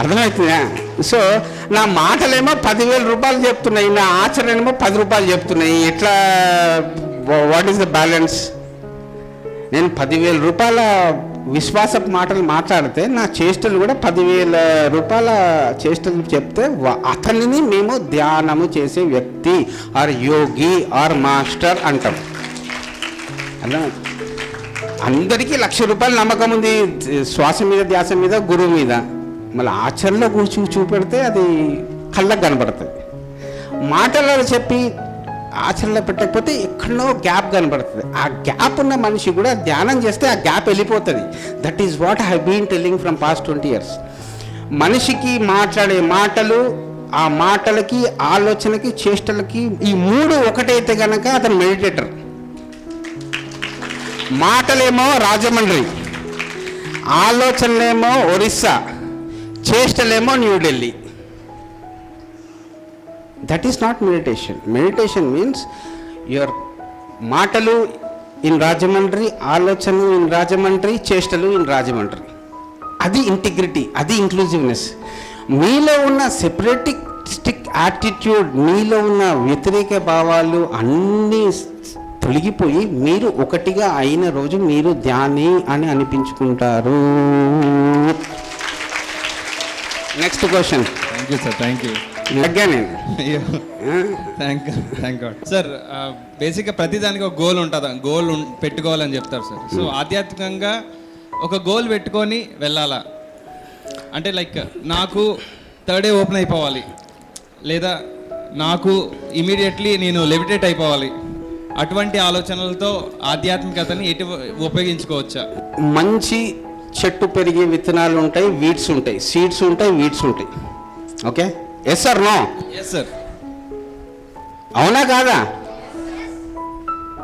అర్థమవుతుందా? సో నా మాటలేమో 10,000 రూపాయలు చెప్తున్నాయి, నా ఆచరణ ఏమో 10 రూపాయలు చెప్తున్నాయి. ఎట్లా? What is the balance? నేను 10,000 రూపాయల విశ్వాసపు మాటలు మాట్లాడితే నా చేష్టలు కూడా 10,000 రూపాయల చేష్టలు చెప్తే అతనిని మేము ధ్యానము చేసే వ్యక్తి ఆర్ యోగి ఆర్ మాస్టర్ అంటాం. అలా అందరికీ 1,00,000 రూపాయల నమ్మకం ఉంది శ్వాస మీద, ధ్యాస మీద, గురువు మీద. మళ్ళీ ఆచరణలో కూర్చొని చూపెడితే అది కళ్ళకు కనబడుతుంది. మాటలలో చెప్పి ఆచరణలో పెట్టకపోతే ఎక్కడో గ్యాప్ కనబడుతుంది. ఆ గ్యాప్ ఉన్న మనిషి కూడా ధ్యానం చేస్తే ఆ గ్యాప్ వెళ్ళిపోతుంది. That is what I have been telling from past 20 years. మనిషికి మాట్లాడే మాటలు, ఆ మాటలకి, ఆలోచనకి, చేష్టలకి ఈ 3 ఒకటైతే కనుక అతను మెడిటేటర్. మాటలేమో రాజమండ్రి, ఆలోచనలేమో ఒరిస్సా, చేష్టలేమో New Delhi. That is not meditation. Meditation means your మాటలు ఇన్ రాజమండ్రి, ఆలోచనలు ఇన్ రాజమండ్రి, చేష్టలు ఇన్ రాజమండ్రి. అది ఇంటిగ్రిటీ, అది ఇంక్లూజివ్నెస్. మీలో ఉన్న సెపరేటిస్టిక్ యాటిట్యూడ్, మీలో ఉన్న వ్యతిరేక భావాలు అన్నీ తొలగిపోయి మీరు ఒకటిగా అయిన రోజు మీరు ధ్యాని అని అనిపించుకుంటారు. Next question. Thank you sir, thank you. Thank God sir. బేసిక్గా ప్రతిదానికి ఒక గోల్ ఉంటుంది, గోల్ పెట్టుకోవాలని చెప్తారు సార్. సో ఆధ్యాత్మికంగా ఒక గోల్ పెట్టుకొని వెళ్ళాలా అంటే, లైక్ నాకు థర్డ్ డే ఓపెన్ అయిపోవాలి, లేదా నాకు ఇమీడియట్లీ నేను లెవిటేట్ అయిపోవాలి, అటువంటి ఆలోచనలతో ఆధ్యాత్మికతని ఎటు ఉపయోగించుకోవచ్చా? మంచి చెట్టు పెరిగే విత్తనాలు ఉంటాయి, వీడ్స్ ఉంటాయి, సీడ్స్ ఉంటాయి, వీడ్స్ ఉంటాయి. Okay, yes sir? No? Yes sir. అవునా కాదా?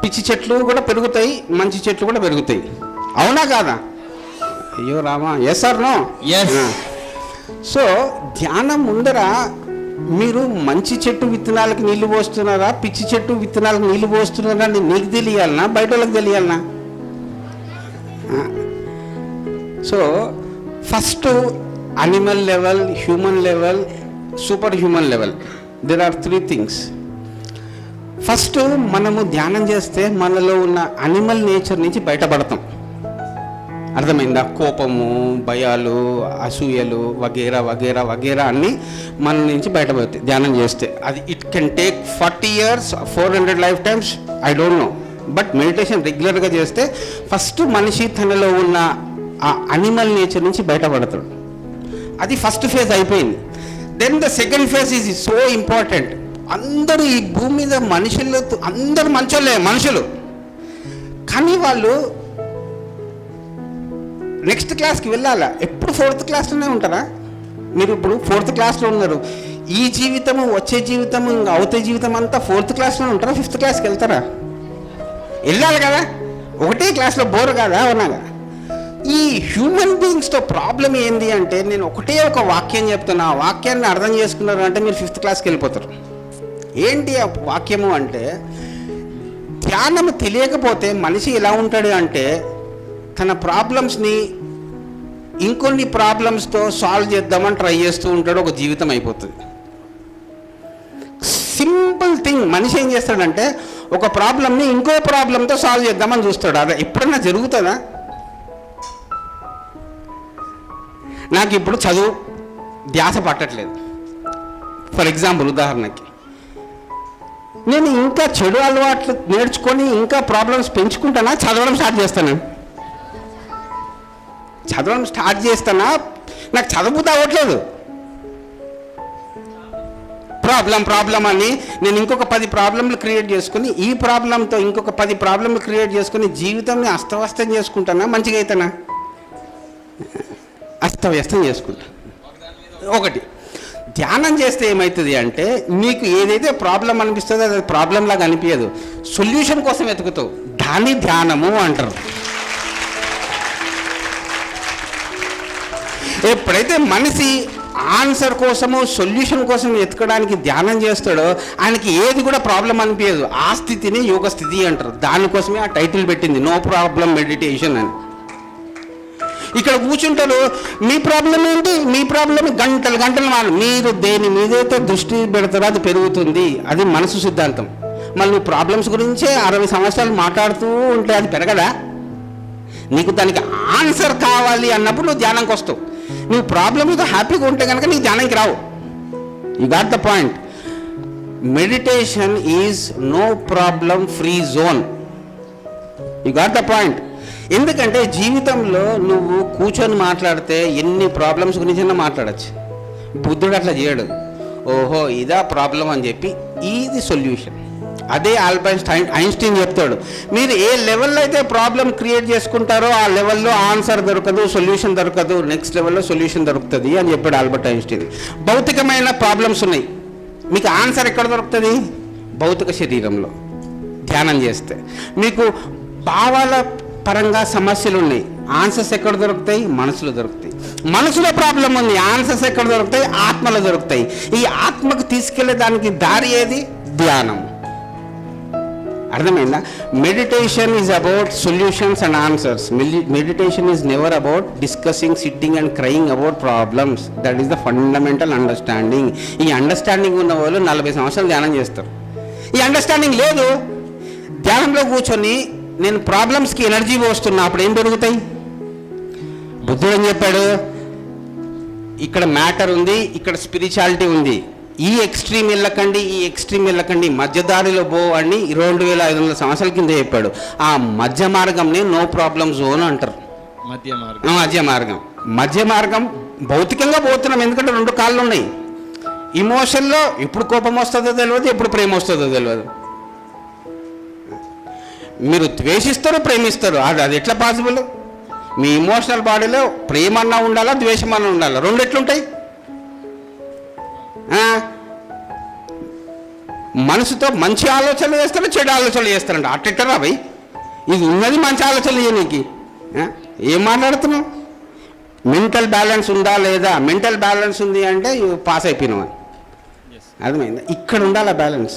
పిచ్చి చెట్లు కూడా పెరుగుతాయి, మంచి చెట్లు కూడా పెరుగుతాయి. అవునా కాదా? అయ్యో Rama, yes sir? No? Yes. So ధ్యానం ముందర మీరు మంచి చెట్టు విత్తనాలకు నీళ్లు పోస్తున్నారా, పిచ్చి చెట్టు విత్తనాలకు నీళ్లు పోస్తున్నారా అని నీకు తెలియాలనా, బయట వాళ్ళకి తెలియాలనా? So first animal level, human level, super human level, there are 3 things. First మనము ధ్యానం చేస్తే మనలో ఉన్న అనిమల్ నేచర్ నుంచి బయటపడతాం. అర్థమైందా? కోపము, భయాలు, అసూయలు వగేరా వగేరా వగేరా అన్నీ మన నుంచి బయటపడతాయి ధ్యానం చేస్తే. అది it can take 40 years, 400 lifetimes, I don't know. But meditation రెగ్యులర్గా చేస్తే ఫస్ట్ మనిషి తనలో ఉన్న ఆ అనిమల్ నేచర్ నుంచి బయటపడతాడు. అది ఫస్ట్ ఫేజ్ అయిపోయింది. Then the second phase is so important. అందరూ ఈ భూమి మీద మనుషులు అందరూ మంచోళ్ళే, మనుషులు, కానీ వాళ్ళు నెక్స్ట్ క్లాస్కి వెళ్ళాలా? ఎప్పుడు 4th క్లాస్లోనే ఉంటారా? మీరు ఇప్పుడు 4th క్లాస్లో ఉన్నారు. ఈ జీవితము, వచ్చే జీవితము, ఇంకా అవతే జీవితం అంతా 4th క్లాస్లోనే ఉంటారా? 5th క్లాస్కి వెళ్తారా? వెళ్ళాలి కదా. ఒకటే క్లాస్లో బోర్ కాదా? అవునాగా? ఈ హ్యూమన్ బీయింగ్స్తో ప్రాబ్లం ఏంది అంటే, నేను ఒకటే ఒక వాక్యం చెప్తున్నా, ఆ వాక్యాన్ని అర్థం చేసుకున్నారు అంటే మీరు 5th క్లాస్కి వెళ్ళిపోతారు. ఏంటి ఆ వాక్యము అంటే, ధ్యానము తెలియకపోతే మనిషి ఎలా ఉంటాడు అంటే తన ప్రాబ్లమ్స్ని ఇంకొన్ని ప్రాబ్లమ్స్తో సాల్వ్ చేద్దామని ట్రై చేస్తూ ఉంటాడు, ఒక జీవితం అయిపోతుంది. సింపుల్ థింగ్, మనిషి ఏం చేస్తాడంటే ఒక ప్రాబ్లమ్ని ఇంకో ప్రాబ్లంతో సాల్వ్ చేద్దామని చూస్తాడు. అదే ఎప్పుడన్నా జరుగుతుందా? నాకు ఇప్పుడు చదువు ధ్యాస పట్టట్లేదు, ఫర్ ఎగ్జాంపుల్, ఉదాహరణకి నేను ఇంకా చెడు అలవాట్లు నేర్చుకొని ఇంకా ప్రాబ్లమ్స్ పెంచుకుంటానా, చదవడం స్టార్ట్ చేస్తాను? చదవడం స్టార్ట్ చేస్తానా? నాకు చదువుతా అవ్వట్లేదు. ప్రాబ్లం అని నేను ఇంకొక 10 ప్రాబ్లంలు క్రియేట్ చేసుకుని, ఈ ప్రాబ్లంతో ఇంకొక 10 ప్రాబ్లంలు క్రియేట్ చేసుకుని జీవితాన్ని అస్తవ్యస్తం చేసుకుంటానా, మంచిగా అవుతానా? అస్తవ్యస్తం చేసుకుంటా. ఒకటి, ధ్యానం చేస్తే ఏమవుతుంది అంటే నీకు ఏదైతే ప్రాబ్లం అనిపిస్తుందో అది ప్రాబ్లం లాగా అనిపించదు, సొల్యూషన్ కోసం వెతుకుతావు. దాన్ని ధ్యానము అంటారు. ఎప్పుడైతే మనిషి ఆన్సర్ కోసము సొల్యూషన్ కోసం వెతకడానికి ధ్యానం చేస్తాడో ఆయనకి ఏది కూడా ప్రాబ్లం అనిపించదు. ఆ స్థితిని యోగ స్థితి అంటారు. దానికోసమే ఆ టైటిల్ పెట్టింది, నో ప్రాబ్లం మెడిటేషన్ అని. ఇక్కడ కూర్చుంటారు, మీ ప్రాబ్లం ఏంటి, మీ ప్రాబ్లం గంటలు మీరు దేని మీదైతే దృష్టి పెడతారో అది పెరుగుతుంది. అది మనసు సిద్ధాంతం. మళ్ళీ నువ్వు ప్రాబ్లమ్స్ గురించే 60 సంవత్సరాలు మాట్లాడుతూ ఉంటే అది పెరగదా? నీకు దానికి ఆన్సర్ కావాలి అన్నప్పుడు నువ్వు ధ్యానంకి వస్తావు. నువ్వు ప్రాబ్లమ్స్తో హ్యాపీగా ఉంటే కనుక నీకు ధ్యానంకి రావు. You got the point. Meditation is no problem free zone. You got the point. ఎందుకంటే జీవితంలో నువ్వు కూర్చొని మాట్లాడితే ఎన్ని ప్రాబ్లమ్స్ గురించైనా మాట్లాడచ్చు. బుద్ధుడు అట్లా చేయడు. ఓహో ఇదా ప్రాబ్లం అని చెప్పి ఇది సొల్యూషన్. అదే ఆల్బర్ట్ ఐన్స్టీన్ చెప్తాడు, మీరు ఏ లెవెల్లో అయితే ప్రాబ్లం క్రియేట్ చేసుకుంటారో ఆ లెవెల్లో ఆన్సర్ దొరకదు, సొల్యూషన్ దొరకదు, నెక్స్ట్ లెవెల్లో సొల్యూషన్ దొరుకుతుంది అని చెప్పాడు ఆల్బర్ట్ ఐన్స్టీన్. భౌతికమైన ప్రాబ్లమ్స్ ఉన్నాయి, మీకు ఆన్సర్ ఎక్కడ దొరుకుతుంది? భౌతిక శరీరంలో ధ్యానం చేస్తే. మీకు భావాల పరంగా సమస్యలు ఉన్నాయి, ఆన్సర్స్ ఎక్కడ దొరుకుతాయి? మనసులో దొరుకుతాయి. మనసులో ప్రాబ్లం ఉంది, ఆన్సర్స్ ఎక్కడ దొరుకుతాయి? ఆత్మలో దొరుకుతాయి. ఈ ఆత్మకు తీసుకెళ్లే దానికి దారి ఏది? ధ్యానం. అర్థమైందా? Meditation is about solutions and answers. Meditation is never about discussing, sitting and crying about problems. That is the fundamental understanding. ఈ అండర్స్టాండింగ్ ఉన్న వాళ్ళు 40 సంవత్సరాలు ధ్యానం చేస్తారు. ఈ అండర్స్టాండింగ్ లేదు. ధ్యానంలో కూర్చొని నేను ప్రాబ్లమ్స్కి ఎనర్జీ పోస్తున్నా, అప్పుడు ఏం పెరుగుతాయి? బుద్ధుడు ఏం చెప్పాడు? ఇక్కడ మ్యాటర్ ఉంది, ఇక్కడ స్పిరిచువాలిటీ ఉంది. ఈ ఎక్స్ట్రీమ్ వెళ్ళకండి, ఈ ఎక్స్ట్రీమ్ వెళ్ళకండి, మధ్యదారిలో పో అని 2500 సంవత్సరాల కింద చెప్పాడు. ఆ మధ్య మార్గంని నో ప్రాబ్లం జోన్ అంటారు. మధ్య మార్గం భౌతికంగా పోతున్నాం, ఎందుకంటే 2 కాళ్ళు ఉన్నాయి. ఇమోషన్లో ఎప్పుడు కోపం వస్తుందో తెలియదు, ఎప్పుడు ప్రేమ వస్తుందో తెలియదు. మీరు ద్వేషిస్తారు, ప్రేమిస్తారు, అది ఎట్లా పాసిబుల్? మీ ఇమోషనల్ బాడీలో ప్రేమ అన్నా ఉండాలా, ద్వేషం అన్నా ఉండాలా? 2 ఎట్లుంటాయి? మనసుతో మంచి ఆలోచనలు చేస్తారు, చెడు ఆలోచనలు చేస్తారంట. అట్టెట్టరా భయ్? ఇది ఉన్నది మంచి ఆలోచనలు చేయనీకి. ఏం మాట్లాడుతున్నావు? మెంటల్ బ్యాలెన్స్ ఉందా లేదా? మెంటల్ బ్యాలెన్స్ ఉంది అంటే పాస్ అయిపోయినావు. అర్థమైందా? ఇక్కడ ఉండాలా balance.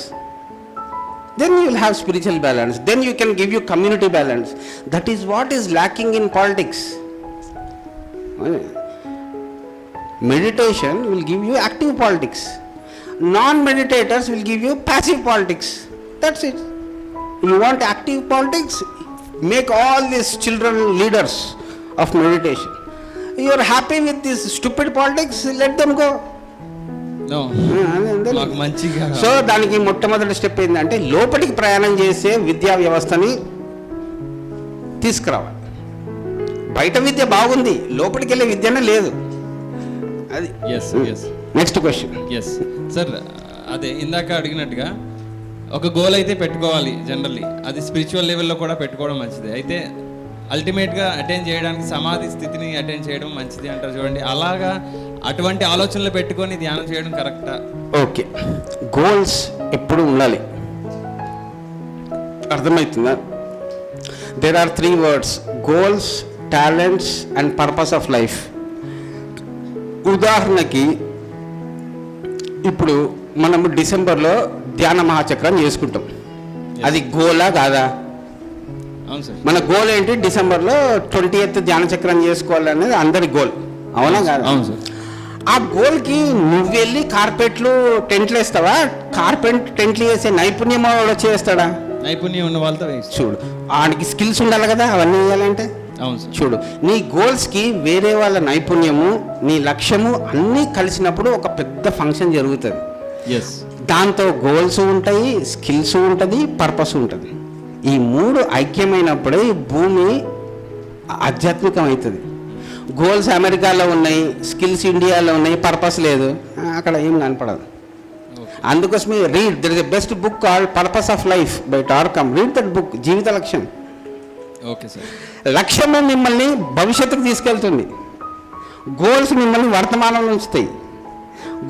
Then you will have spiritual balance. Then you can give you community balance. That is what is lacking in politics. Meditation will give you active politics. Non-meditators will give you passive politics. That's it. You want active politics? Make all these children leaders of meditation. You are happy with this stupid politics? Let them go. So దానికి మొట్టమొదటి step ఏంటంటే లోపలికి ప్రయాణం చేసే విద్యా వ్యవస్థని తీసుకురావాలి. బయట విద్య బాగుంది, లోపలికి వెళ్ళే విద్యనే లేదు. అది నెక్స్ట్ క్వశ్చన్. ఎస్ సార్, అదే ఇందాక అడిగినట్టుగా ఒక గోల్ అయితే పెట్టుకోవాలి జనరల్లీ. అది స్పిరిచువల్ లెవెల్లో కూడా పెట్టుకోవడం మంచిది. అయితే అల్టిమేట్గా అటైన్ చేయడానికి సమాధి స్థితిని అటైన్ చేయడం మంచిది అంటారు చూడండి. అలాగా అటువంటి ఆలోచనలు పెట్టుకొని ధ్యానం చేయడం కరెక్టా? ఓకే, గోల్స్ ఎప్పుడు ఉండాలి. అర్థమవుతుందా? There are 3 words: goals, talents and purpose of life. ఉదాహరణకి ఇప్పుడు మనము డిసెంబర్లో ధ్యాన మహాచక్రం చేసుకుంటాం. అది గోలా కాదా? అవును సార్. మన గోల్ ఏంటి, డిసెంబర్లో 20th ధ్యాన చక్రం చేసుకోవాలనేది అందరి గోల్, అవునా కాదు? అవును సార్. ఆ గోల్కి నువ్వు వెళ్ళి కార్పెట్లు టెంట్లు వేస్తావా? కార్పెట్ టెంట్లు వేసే నైపుణ్యం వాడు చేస్తాడా? నైపుణ్యం ఉన్న వాళ్ళతో వేస్ట్. చూడు, ఆడికి స్కిల్స్ ఉండాలి కదా అవన్నీ వేయాలంటే. అవును సార్. చూడు, నీ గోల్స్కి వేరే వాళ్ళ నైపుణ్యము, నీ లక్ష్యము అన్నీ కలిసినప్పుడు ఒక పెద్ద ఫంక్షన్ జరుగుతుంది. ఎస్. దాంతో గోల్స్ ఉంటాయి, స్కిల్స్ ఉంటుంది, పర్పస్ ఉంటుంది. ఈ మూడు ఐక్యమైనప్పుడే ఈ భూమి ఆధ్యాత్మికం అవుతుంది. గోల్స్ అమెరికాలో ఉన్నాయి, స్కిల్స్ ఇండియాలో ఉన్నాయి, పర్పస్ లేదు, అక్కడ ఏం కనపడదు. అందుకోసమే read, there is a best book called purpose of life by Tarkam. Read that book. జీవిత లక్ష్యం. Okay sir. లక్ష్యము మిమ్మల్ని భవిష్యత్తుకు తీసుకెళ్తుంది, గోల్స్ మిమ్మల్ని వర్తమానంలో ఉంచుతాయి.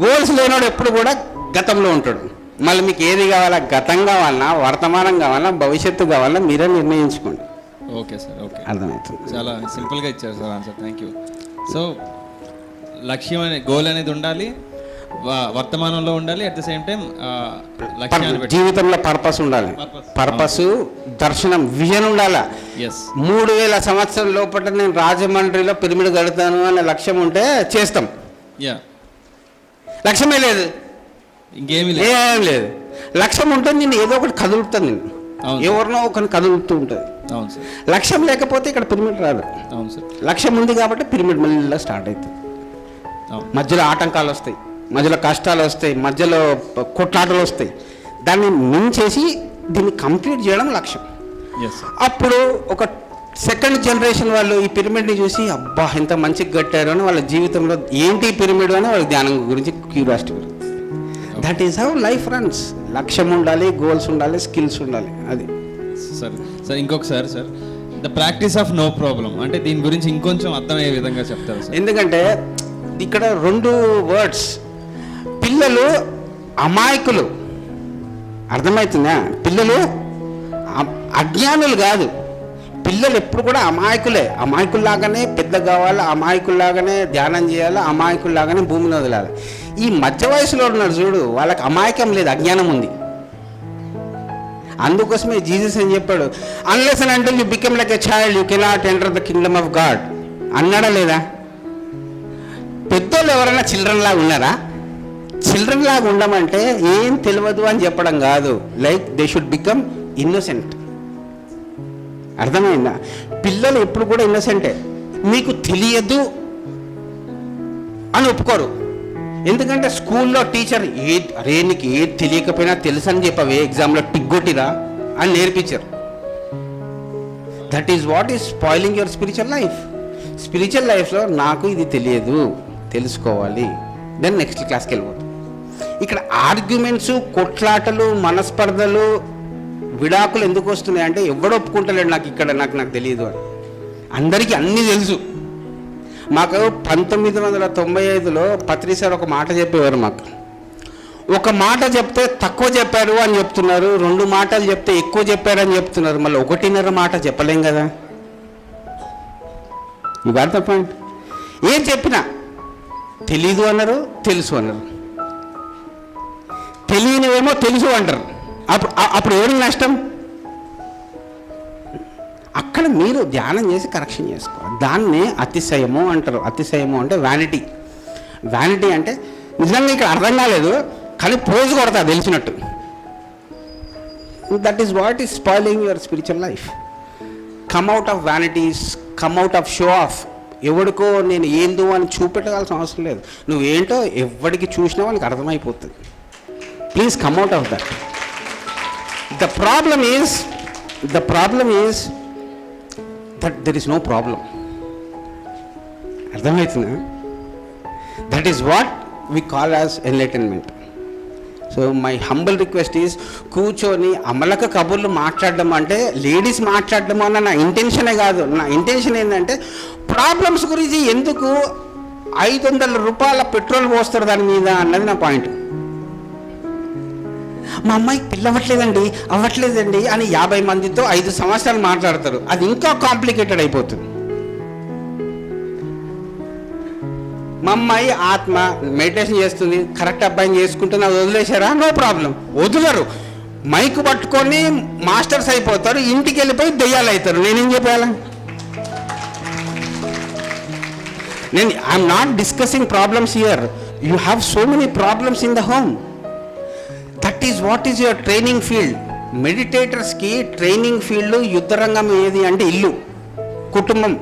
గోల్స్ లేనివాడు ఎప్పుడు కూడా గతంలో ఉంటాడు. మళ్ళీ మీకు ఏది కావాలా, గతం కావాలన్నా, వర్తమానం కావాలన్నా, భవిష్యత్తు కావాలన్నా మీరే నిర్ణయించుకోండి. Okay sir. ఓకే, అర్థమవుతుంది. చాలా సింపుల్గా ఇచ్చారు sir answer. Thank you. So లక్ష్యం అనే గోల్ అనేది ఉండాలి, వర్తమానంలో ఉండాలి, అట్ ద సేమ్ టైం లక్ష్యాన్ని పెట్టి జీవితంలో పర్పస్ ఉండాలి. పర్పస్, దర్శనం, విజన్ ఉండాలా. ఎస్. 3000 సంవత్సరాల లోపల నేను రాజమండ్రిలో పిరమిడ్ కడతాను అనే లక్ష్యం ఉంటే చేస్తాం. యా. లక్ష్యమే లేదు, ఇంకేమీ లేదు. ఏం లేదు. లక్ష్యం ఉంటే నేను ఏదో ఒకటి కదులుతాను, నేను అవును. ఎవరినో ఒకరిని కదులుతూ ఉంటుంది. అవును సార్. లక్ష్యం లేకపోతే ఇక్కడ పిరమిడ్ రాదు. అవును సార్. లక్ష్యం ఉంది కాబట్టి పిరమిడ్ మళ్ళీ స్టార్ట్ అవుతుంది. అవును. మధ్యలో ఆటంకాలు వస్తాయి, మధ్యలో కష్టాలు వస్తాయి, మధ్యలో కొట్లాటలు వస్తాయి. దాన్ని మించేసి దీన్ని కంప్లీట్ చేయడం లక్ష్యం. ఎస్. అప్పుడు ఒక సెకండ్ జనరేషన్ వాళ్ళు ఈ పిరమిడ్ని చూసి అబ్బా ఎంత మంచిగా కట్టారు అని వాళ్ళ జీవితంలో ఏంటి పిరమిడ్ అని వాళ్ళ ధ్యానం గురించి క్యూరియాసిటీ పెరుగుతుంది. That is how life runs. లక్ష్యం ఉండాలి, గోల్స్ ఉండాలి, స్కిల్స్ ఉండాలి. అది సార్. సార్ ఇంకొకసారి sir, the practice of no problem అంటే దీని గురించి ఇంకొంచెం అర్థమయ్యే విధంగా చెప్తారు సార్. ఎందుకంటే ఇక్కడ 2 వర్డ్స్. పిల్లలు అమాయకులు, అర్థమవుతుందా? పిల్లలు అజ్ఞానులు కాదు. పిల్లలు ఎప్పుడు కూడా అమాయకులే. అమాయకుల్లాగానే పెద్ద కావాలి, అమాయకుల్లాగానే ధ్యానం చేయాలి, అమాయకుల్లాగానే భూమిని వదలాలి. ఈ మధ్య వయసులో ఉన్నారు చూడు, వాళ్ళకి అమాయకం లేదు, అజ్ఞానం ఉంది. అందుకోసమే జీసస్ ఏం చెప్పాడు, unless and until you become like a child you cannot enter the Kingdom of God అన్నాడా లేదా? పెద్దోళ్ళు ఎవరైనా చిల్డ్రన్ లాగా ఉన్నారా? చిల్డ్రన్ లాగా ఉండమంటే ఏం తెలియదు అని చెప్పడం కాదు. Like they should become innocent. అర్థమైందా? పిల్లలు ఎప్పుడు కూడా ఇన్నోసెంటే. మీకు తెలియదు అని ఒప్పుకోరు. ఎందుకంటే స్కూల్లో టీచర్ అరే నీకు ఏది తెలియకపోయినా తెలుసు అని చెప్పవే, ఎగ్జామ్లో టిగ్గొట్టిరా అని నేర్పించారు. That is what is spoiling your spiritual life. Spiritual లైఫ్లో నాకు ఇది తెలియదు, తెలుసుకోవాలి, దెన్ నెక్స్ట్ క్లాస్కి వెళ్ళిపోతాం. ఇక్కడ ఆర్గ్యుమెంట్స్, కొట్లాటలు, మనస్పర్ధలు, విడాకులు ఎందుకు వస్తున్నాయి అంటే ఎవడు ఒప్పుకుంటలేడు నాకు ఇక్కడ నాకు తెలియదు అని. అందరికీ అన్నీ తెలుసు. మాకు 1995లో పత్రి సార్ ఒక మాట చెప్పేవారు. మాకు ఒక మాట చెప్తే తక్కువ చెప్పారు అని చెప్తున్నారు, 2 మాటలు చెప్తే ఎక్కువ చెప్పారు అని చెప్తున్నారు, మళ్ళీ 1.5 మాట చెప్పలేం కదా. You got the point. ఏం చెప్పినా తెలీదు అన్నారు, తెలుసు అన్నారు. తెలియనివేమో తెలుసు అంటారు. అప్పుడు ఎవరికి నష్టం? అక్కడ మీరు ధ్యానం చేసి కరెక్షన్ చేసుకోవాలి. దాన్నే అతిశయము అంటారు. అతిశయము అంటే వ్యానిటీ. వ్యానిటీ అంటే నిజంగా ఇక్కడ అర్థం కాలేదు కానీ పోజు కొడతా తెలిసినట్టు. That is what is spoiling your spiritual life. Come out of vanities, come out of show off. ఎవడికో నేను ఏందో అని చూపెట్టగాల్సిన అవసరం లేదు. నువ్వేంటో ఎవరికి చూసినా వాళ్ళకి అర్థమైపోతుంది. Please come out of that. The problem is that there is no problem. అర్థమవుతుందా? That is what we call as enlightenment. So my humble request is, కూర్చొని అమలక కబుర్లు మాట్లాడడం అంటే లేడీస్ మాట్లాడడం అన్న నా ఇంటెన్షనే కాదు. నా ఇంటెన్షన్ ఏంటంటే ప్రాబ్లమ్స్ గురించి ఎందుకు 500 రూపాయల పెట్రోల్ పోస్తారు దాని మీద అన్నది నా పాయింట్. మా అమ్మాయికి పిల్ల అవ్వట్లేదండి అని 50 మందితో 5 సంవత్సరాలు మాట్లాడతారు. అది ఇంకా కాంప్లికేటెడ్ అయిపోతుంది. మా అమ్మాయి ఆత్మ మెడిటేషన్ చేస్తుంది, కరెక్ట్ అబ్బాయిని చేసుకుంటుంది, అది వదిలేశారా? No problem. వదలరు. మైక్ పట్టుకొని మాస్టర్స్ అయిపోతారు, ఇంటికి వెళ్ళిపోయి దెయ్యాలు అవుతారు. నేనేం చెప్పాలా? I'm not discussing problems here. You have so many problems in the home. That is what is your training field. మెడిటేటర్స్కి ట్రైనింగ్ ఫీల్డ్ యుద్ధరంగం ఏది అంటే ఇల్లు, కుటుంబం.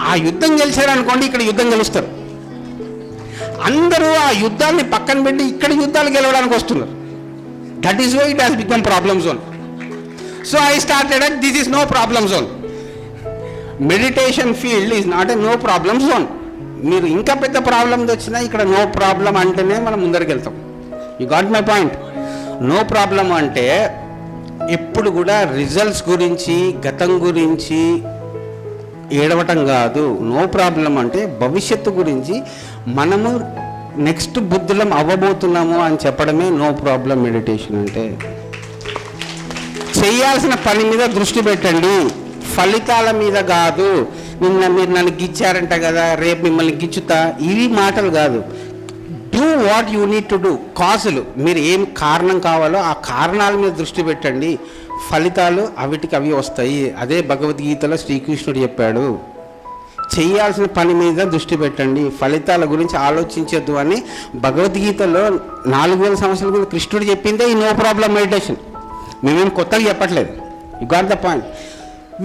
ఆ యుద్ధం గెలిచారు అనుకోండి, ఇక్కడ యుద్ధం గెలుస్తారు. అందరూ ఆ యుద్ధాన్ని పక్కన పెట్టి ఇక్కడ యుద్ధాలు గెలవడానికి వస్తున్నారు. That is why it has become problem zone. So I started at this is no problem zone. Meditation field is not a no problem zone. మీరు ఇంకా పెద్ద ప్రాబ్లమ్స్ వచ్చినా ఇక్కడ నో ప్రాబ్లం అంటేనే మనం ముందరికి వెళ్తాం. You got my point. No problem అంటే ఎప్పుడు కూడా రిజల్ట్స్ గురించి, గతం గురించి ఏడవటం కాదు. నో ప్రాబ్లం అంటే భవిష్యత్తు గురించి మనము నెక్స్ట్ బుద్ధులం అవ్వబోతున్నాము అని చెప్పడమే నో ప్రాబ్లం మెడిటేషన్ అంటే. చేయాల్సిన పని మీద దృష్టి పెట్టండి, ఫలితాల మీద కాదు. మీరు నన్ను గిచ్చారంట కదా, రేపు మిమ్మల్ని గిచ్చుతా, ఇవి మాటలు కాదు. Do what you need to do. కాజులు, మీరు ఏం కారణం కావాలో ఆ కారణాల మీద దృష్టి పెట్టండి, ఫలితాలు అవిటికి అవి వస్తాయి. అదే భగవద్గీతలో శ్రీకృష్ణుడు చెప్పాడు. చేయాల్సిన పని మీద దృష్టి పెట్టండి, ఫలితాల గురించి ఆలోచించద్దు అని భగవద్గీతలో 4000 సంవత్సరాల ముందు కృష్ణుడు చెప్పిందే ఈ నో ప్రాబ్లం మెడిటేషన్. మేమేం కొత్తగా చెప్పట్లేదు. You got the point.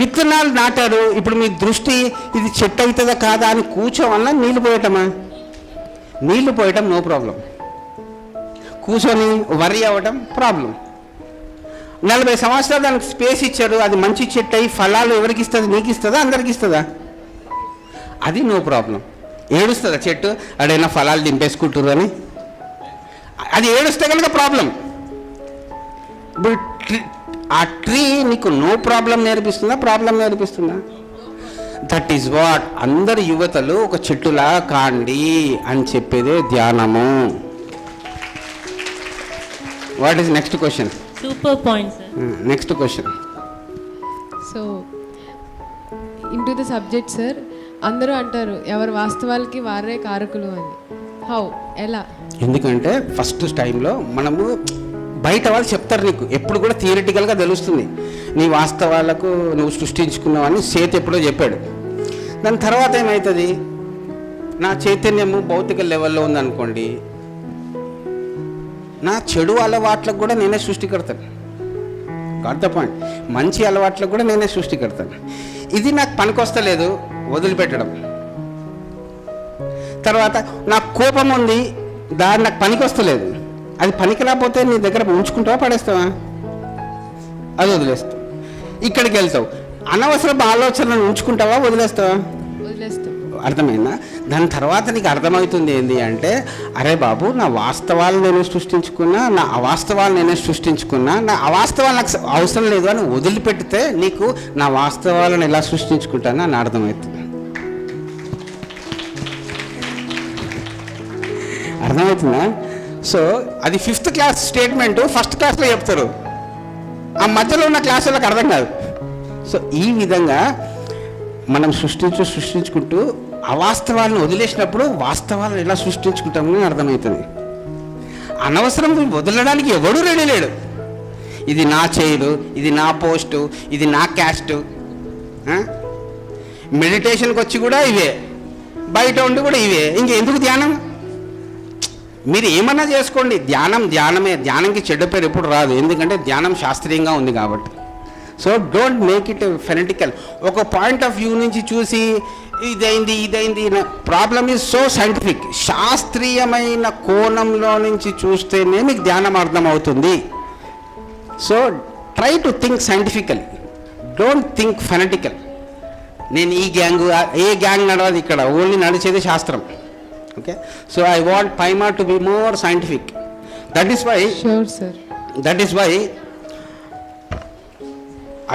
విత్తనాలు నాటారు, ఇప్పుడు మీ దృష్టి ఇది చెట్టు అవుతుందా కాదా అని కూర్చోవల్ల నీళ్లు పోయటమా? నీళ్లు పోయటం నో ప్రాబ్లం. కూర్చొని వరి అవ్వటం ప్రాబ్లం. 40 సంవత్సరాలు దానికి స్పేస్ ఇచ్చారు, అది మంచి చెట్టు అయ్యి ఫలాలు ఎవరికి ఇస్తుంది? నీకు ఇస్తుందా, అందరికి ఇస్తుందా? అది నో ప్రాబ్లం. ఏడుస్తుందా చెట్టు? అడైనా ఫలాలు దింపేసుకుంటారు అని అది ఏడుస్తే కనుక ప్రాబ్లం. ఇప్పుడు ఆ ట్రీ నీకు నో ప్రాబ్లం నేర్పిస్తుందా, ప్రాబ్లం నేర్పిస్తుందా? దట్ ఈస్ వాట్ అందరు యువతలు ఒక చెట్టులా కాండి అని చెప్పేదే ధ్యానము. What is next question? Super point sir. Next question. So into the subject sir, అందరూ అంటారు ఎవరి వాస్తవాలకి వారే కారకులు అని. హౌ, ఎలా? ఎందుకంటే ఫస్ట్ టైంలో మనము బయట వాళ్ళు చెప్తారు, నీకు ఎప్పుడు కూడా థియరిటికల్గా తెలుస్తుంది నీ వాస్తవాలకు నువ్వు సృష్టించుకున్నావని సేత్ ఎప్పుడో చెప్పాడు. దాని తర్వాత ఏమవుతుంది, నా చైతన్యము భౌతిక లెవెల్లో ఉందనుకోండి, నా చెడు అలవాట్లకు కూడా నేనే సృష్టికర్తాను. Got the point. మంచి అలవాట్లకు కూడా నేనే సృష్టికర్తాను. ఇది నాకు పనికొస్తలేదు, వదిలిపెట్టడం. తర్వాత నాకు కోపం ఉంది, దాన్ని నాకు పనికొస్తలేదు, అది పనికి రాకపోతే నీ దగ్గర ఉంచుకుంటావా, పడేస్తావా? అది వదిలేస్తావు. ఇక్కడికి వెళ్తావు, అనవసరపు ఆలోచనలను ఉంచుకుంటావా, వదిలేస్తావా? వదిలేస్తాం. అర్థమైందా? దాని తర్వాత నీకు అర్థమవుతుంది ఏంటి అంటే, అరే బాబు, నా వాస్తవాలు నేను సృష్టించుకున్నా, నా అవాస్తవాలు నేనే సృష్టించుకున్నా, నా అవాస్తవాలు నాకు అవసరం లేదు అని వదిలిపెడితే నీకు నా వాస్తవాలను ఎలా సృష్టించుకుంటానో అని అర్థమవుతుంది. అర్థమవుతుందా? సో అది 5th క్లాస్ స్టేట్మెంటు 1st క్లాస్లో చెప్తారు, ఆ మధ్యలో ఉన్న క్లాస్ వాళ్ళకి అర్థం కాదు. సో ఈ విధంగా మనం సృష్టించుకుంటూ అవాస్తవాలను వదిలేసినప్పుడు వాస్తవాలను ఎలా సృష్టించుకుంటామని అర్థమవుతుంది. అనవసరం వదలడానికి ఎవడూ రెడీ లేడు. ఇది నా చైరు, ఇది నా పోస్టు, ఇది నా క్యాస్టు. మెడిటేషన్కి వచ్చి కూడా ఇవే, బయట ఉండి కూడా ఇవే. ఇంకెందుకు ధ్యానం? మీరు ఏమన్నా చేసుకోండి, ధ్యానం ధ్యానమే. ధ్యానంకి చెడ్డ పేరు ఎప్పుడు రాదు, ఎందుకంటే ధ్యానం శాస్త్రీయంగా ఉంది కాబట్టి. So don't make it fanatical. ఒక పాయింట్ ఆఫ్ వ్యూ నుంచి చూసి ఇదైంది. Problem is so scientific. శాస్త్రీయమైన కోణంలో నుంచి చూస్తేనే మీకు ధ్యానం అర్థమవుతుంది. So try to think scientifical, don't think fanatical. నేను ఈ గ్యాంగ్, ఏ గ్యాంగ్ నడవదు ఇక్కడ, ఓన్లీ నడిచేది శాస్త్రం. ఓకే, సో ఐ వాంట్ పైమా to be more scientific. That is why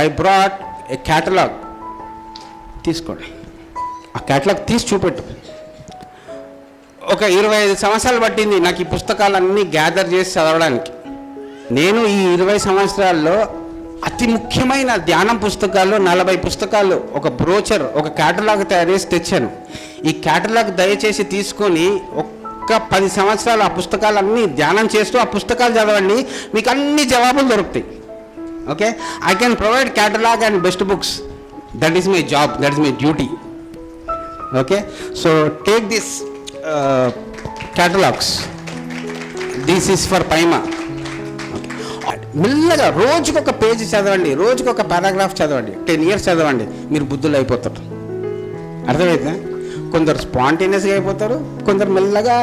I brought a catalogue. తీసుకోండి, ఆ క్యాటలాగ్ తీసి చూపెట్టు. ఒక 25 సంవత్సరాలు పట్టింది నాకు ఈ పుస్తకాలన్నీ గ్యాదర్ చేసి చదవడానికి. నేను ఈ 20 సంవత్సరాల్లో అతి ముఖ్యమైన ధ్యానం పుస్తకాలు 40 పుస్తకాలు, ఒక బ్రోచర్, ఒక క్యాటలాగ్ తయారు చేసి తెచ్చాను. ఈ క్యాటలాగ్ దయచేసి తీసుకొని ఒక్క 10 సంవత్సరాలు ఆ పుస్తకాలన్నీ ధ్యానం చేస్తూ ఆ పుస్తకాలు చదవండి, మీకు అన్ని జవాబులు దొరుకుతాయి. Okay, I can provide catalogue and best books. That is my job, that is my duty. Okay, so take this catalogs. This is for Paima. మెల్లగా రోజుకొక పేజీ చదవండి, రోజుకొక పారాగ్రాఫ్ చదవండి, 10 years చదవండి, మీరు బుద్ధులు అయిపోతారు. అర్థమైందా? కొందరు స్పాంటేనియస్గా అయిపోతారు, కొందరు మెల్లగా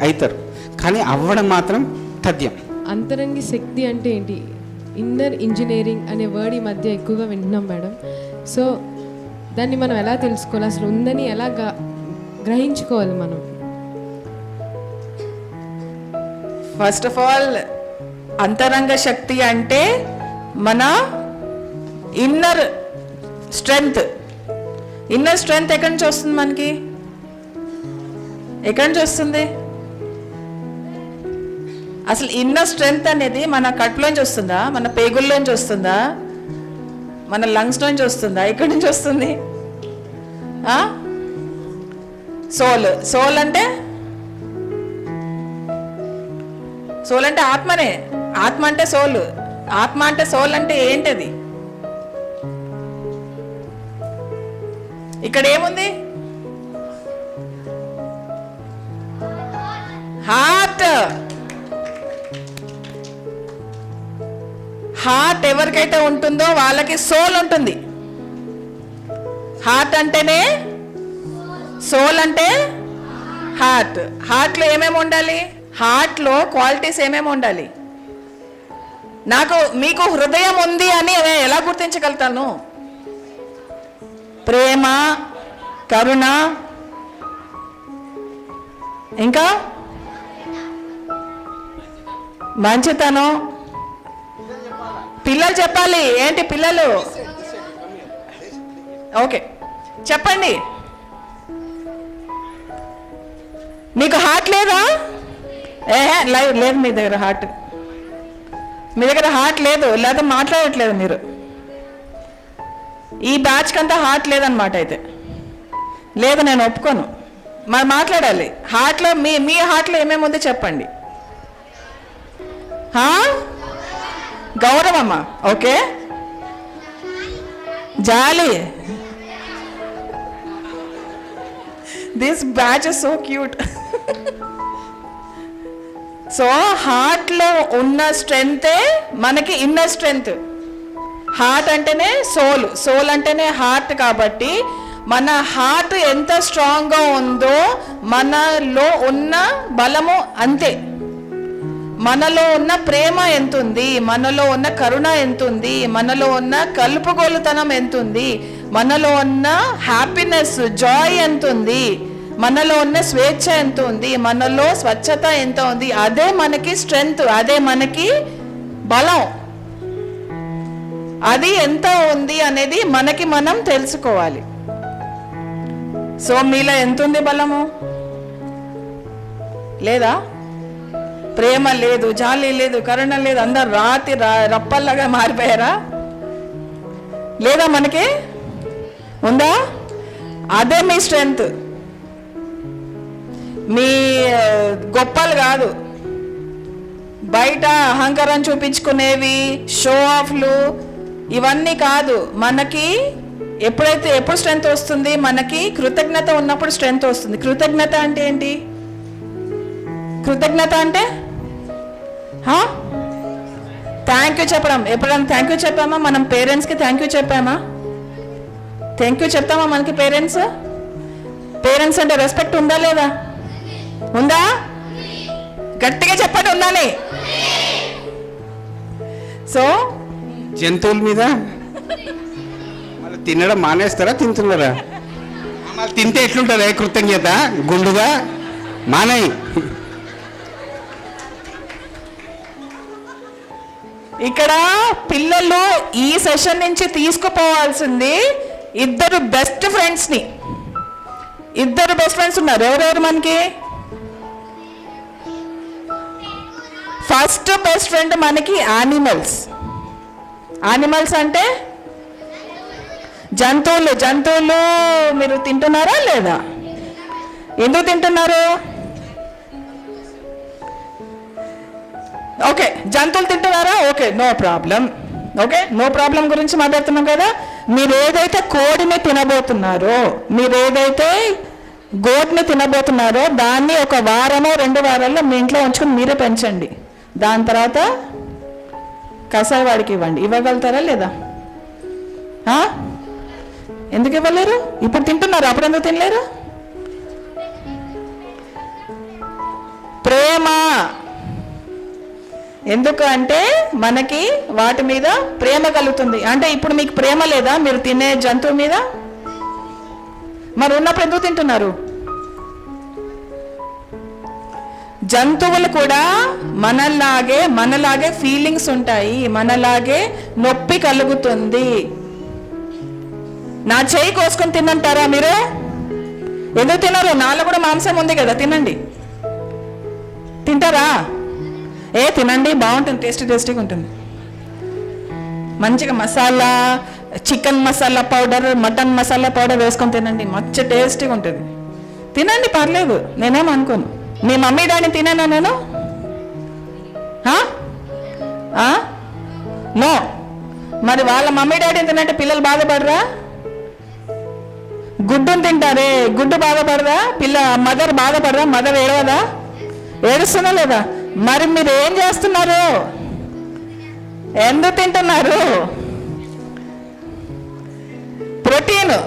అవుతారు, కానీ అవ్వడం మాత్రం తథ్యం. అంతరంగి శక్తి అంటే ఏంటి? ఇన్నర్ ఇంజనీరింగ్ అనే వర్డ్ ఈ మధ్య ఎక్కువగా వింటున్నాం మేడం. సో దాన్ని మనం ఎలా తెలుసుకోవాలి, అసలు ఉందని ఎలా గ్రహించుకోవాలి మనం? ఫస్ట్ ఆఫ్ ఆల్ అంతరంగ శక్తి అంటే మన ఇన్నర్ స్ట్రెంగ్త్. ఇన్నర్ స్ట్రెంగ్త్ ఎక్కడి నుంచి వస్తుంది మనకి? ఎక్కడి నుంచి వస్తుంది? అసలు ఇన్నర్ స్ట్రెంగ్త్ అనేది మన కట్టులోంచి వస్తుందా, మన పేగుల్లోంచి వస్తుందా, మన లంగ్స్ నుంచి వస్తుందా? ఎక్కడి నుంచి వస్తుంది? సోల్. సోల్ అంటే ఆత్మనే. ఆత్మ అంటే సోల్. ఆత్మ అంటే సోల్ అంటే ఏంటది? ఇక్కడ ఏముంది? హార్ట్. హార్ట్ ఎవరికైతే ఉంటుందో వాళ్ళకి సోల్ ఉంటుంది. హార్ట్ అంటేనే సోల్ అంటే హార్ట్. హార్ట్లో ఏమేమి ఉండాలి? హార్ట్లో క్వాలిటీస్ ఏమేమి ఉండాలి? మీకు హృదయం ఉంది అని ఎలా గుర్తించగలుగుతాను? ప్రేమ, కరుణ, ఇంకా మంచితనం. పిల్లలు చెప్పాలి. ఏంటి పిల్లలు? ఓకే, చెప్పండి. మీకు హార్ట్ లేదా? లేదు మీ దగ్గర హార్ట్. మీ దగ్గర హార్ట్ లేదు, లేదా మాట్లాడట్లేదు మీరు. ఈ బ్యాచ్కి అంతా హార్ట్ లేదనమాట. అయితే లేదు, నేను ఒప్పుకోను. మరి మాట్లాడాలి. హార్ట్లో మీ హార్ట్లో ఏమేమి ఉంది చెప్పండి. గౌరవమ్మా. ఓకే, జాలి. This batch is so cute. So హార్ట్లో ఉన్న స్ట్రెంగ్తే మనకి ఇన్నర్ స్ట్రెంగ్త్. హార్ట్ అంటేనే సోల్, సోల్ అంటేనే హార్ట్. కాబట్టి మన హార్ట్ ఎంత స్ట్రాంగ్గా ఉందో మనలో ఉన్న బలము అంతే. మనలో ఉన్న ప్రేమ ఎంత ఉంది, మనలో ఉన్న కరుణ ఎంత ఉంది, మనలో ఉన్న కలుపుగోలుతనం ఎంత ఉంది, మనలో ఉన్న హ్యాపీనెస్, జాయ్ ఎంత ఉంది, మనలో ఉన్న స్వేచ్ఛ ఎంత ఉంది, మనలో స్వచ్ఛత ఎంత ఉంది. అదే మనకి స్ట్రెంగ్త్, అదే మనకి బలం. అది ఎంత ఉంది అనేది మనకి మనం తెలుసుకోవాలి. సో మీలో ఎంత ఉంది బలము? లేదా? ప్రేమ లేదు, జాలి లేదు, కరుణ లేదు, అందరు రప్పల్లాగా మారిపోయారా? లేదా? మనకి ఉందా? అదే మీ స్ట్రెంగ్త్. మీ గొప్పలు కాదు, బయట అహంకారం చూపించుకునేవి, షో ఆఫ్లు, ఇవన్నీ కాదు. మనకి ఎప్పుడు స్ట్రెంగ్త్ వస్తుంది? మనకి కృతజ్ఞత ఉన్నప్పుడు స్ట్రెంగ్త్ వస్తుంది. కృతజ్ఞత అంటే ఏంటి? కృతజ్ఞత అంటే థ్యాంక్ యూ చెప్పడం. ఎప్పుడైనా థ్యాంక్ యూ చెప్పామా? మనం పేరెంట్స్కి థ్యాంక్ యూ చెప్పామా? థ్యాంక్ యూ చెప్తామా మనకి? పేరెంట్స్ అంటే రెస్పెక్ట్ ఉందా లేదా? ఉందా? గట్టిగా చెప్పండి. ఉందని. సో జంతువుల మీద మళ్ళీ తినడం మానేస్తారా? తింటున్నారా? మళ్ళీ తింటే ఎట్లుంటుంది కృతజ్ఞత? గుండుగా మానేయి. ఇక్కడ పిల్లలు ఈ సెషన్ నుంచి తీసుకుపోవాల్సింది ఇద్దరు బెస్ట్ ఫ్రెండ్స్ని. ఇద్దరు బెస్ట్ ఫ్రెండ్స్ ఉన్నారు. ఎవరెవరు మనకి? ఫస్ట్ బెస్ట్ ఫ్రెండ్ మనకి యానిమల్స్. యానిమల్స్ అంటే జంతువులు. జంతువులు మీరు తింటున్నారా లేదా? ఎందుకు తింటున్నారు? ఓకే, జంతువులు తింటున్నారా? Okay, no problem. Okay, no problem గురించి మాట్లాడుతున్నాం కదా. మీరు ఏదైతే కోడిని తినబోతున్నారో, మీరు ఏదైతే గోట్ని తినబోతున్నారో దాన్ని ఒక వారమో 2 వారాల్లో మీ ఇంట్లో ఉంచుకొని మీరే పెంచండి. దాని తర్వాత కసాయి వాడికి ఇవ్వండి. ఇవ్వగలుగుతారా లేదా? ఎందుకు ఇవ్వలేరు? ఇప్పుడు తింటున్నారు, అప్పుడు ఎందుకు తినలేరు? ప్రేమ. ఎందుకు అంటే మనకి వాటి మీద ప్రేమ కలుగుతుంది. అంటే ఇప్పుడు మీకు ప్రేమ లేదా మీరు తినే జంతువు మీద? మరి ఉన్నప్పుడు ఎందుకు తింటున్నారు? జంతువులు కూడా మనలాగే ఫీలింగ్స్ ఉంటాయి, మనలాగే నొప్పి కలుగుతుంది. నా చేయి కోసుకొని తినంటారా మీరు? ఎందుకు తినరు? నాలో కూడా మాంసం ఉంది కదా, తినండి. తింటారా? తినండి, బాగుంటుంది, టేస్టీగా ఉంటుంది. మంచిగా masala, chicken masala powder, mutton masala powder వేసుకొని తినండి, మంచి టేస్టీగా ఉంటుంది. తినండి, పర్లేదు, నేనేం అనుకోను. మీ మమ్మీ డాడీని తినేనా నేను? నో. మరి వాళ్ళ మమ్మీ డాడీని తినంటే పిల్లలు బాధపడరా? గుడ్డుని తింటారే, గుడ్డు బాధపడదా? మదర్ బాధపడదా? మదర్ ఏడవదా? ఏడుస్తున్నా లేదా? మరి మీరు ఏం చేస్తున్నారు? ఎందుకు తింటున్నారు?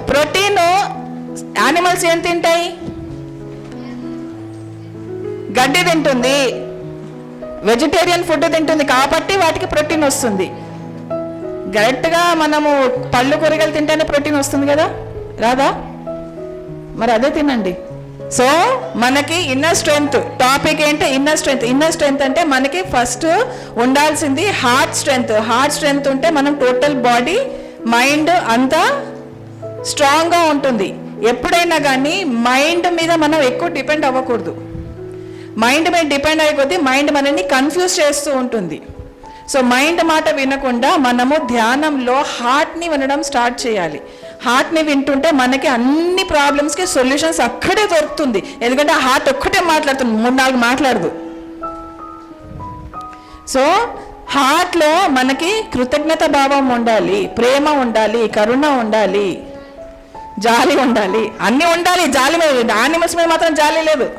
ప్రోటీన్ యానిమల్స్ ఏం తింటాయి? గడ్డి తింటుంది, వెజిటేరియన్ ఫుడ్ తింటుంది, కాబట్టి వాటికి ప్రోటీన్ వస్తుంది. డైరెక్ట్గా మనము పళ్ళు కూరగాయలు తింటేనే ప్రోటీన్ వస్తుంది కదా, రాదా? మరి అదే తినండి. సో మనకి ఇన్నర్ స్ట్రెంగ్త్ టాపిక్ ఏంటి? ఇన్నర్ స్ట్రెంగ్త్ అంటే మనకి ఫస్ట్ ఉండాల్సింది హార్ట్ స్ట్రెంగ్త్ ఉంటే మనం టోటల్ బాడీ మైండ్ అంతా స్ట్రాంగ్గా ఉంటుంది. ఎప్పుడైనా కానీ మైండ్ మీద మనం ఎక్కువ డిపెండ్ అవ్వకూడదు. మైండ్ మీద డిపెండ్ అయ్యే మైండ్ మనల్ని కన్ఫ్యూజ్ చేస్తూ ఉంటుంది. సో మైండ్ మాట వినకుండా మనము ధ్యానంలో హార్ట్ని వినడం స్టార్ట్ చేయాలి. హార్ట్ని వింటుంటే మనకి అన్ని ప్రాబ్లమ్స్కి సొల్యూషన్స్ అక్కడే దొరుకుతుంది. ఎందుకంటే ఆ హార్ట్ ఒక్కటే మాట్లాడుతుంది, 3-4 మాట్లాడదు. సో హార్ట్లో మనకి కృతజ్ఞత భావం ఉండాలి, ప్రేమ ఉండాలి, కరుణ ఉండాలి, జాలి ఉండాలి, అన్నీ ఉండాలి. జాలి మీద, యానిమల్స్ మీద మాత్రం జాలి లేదు.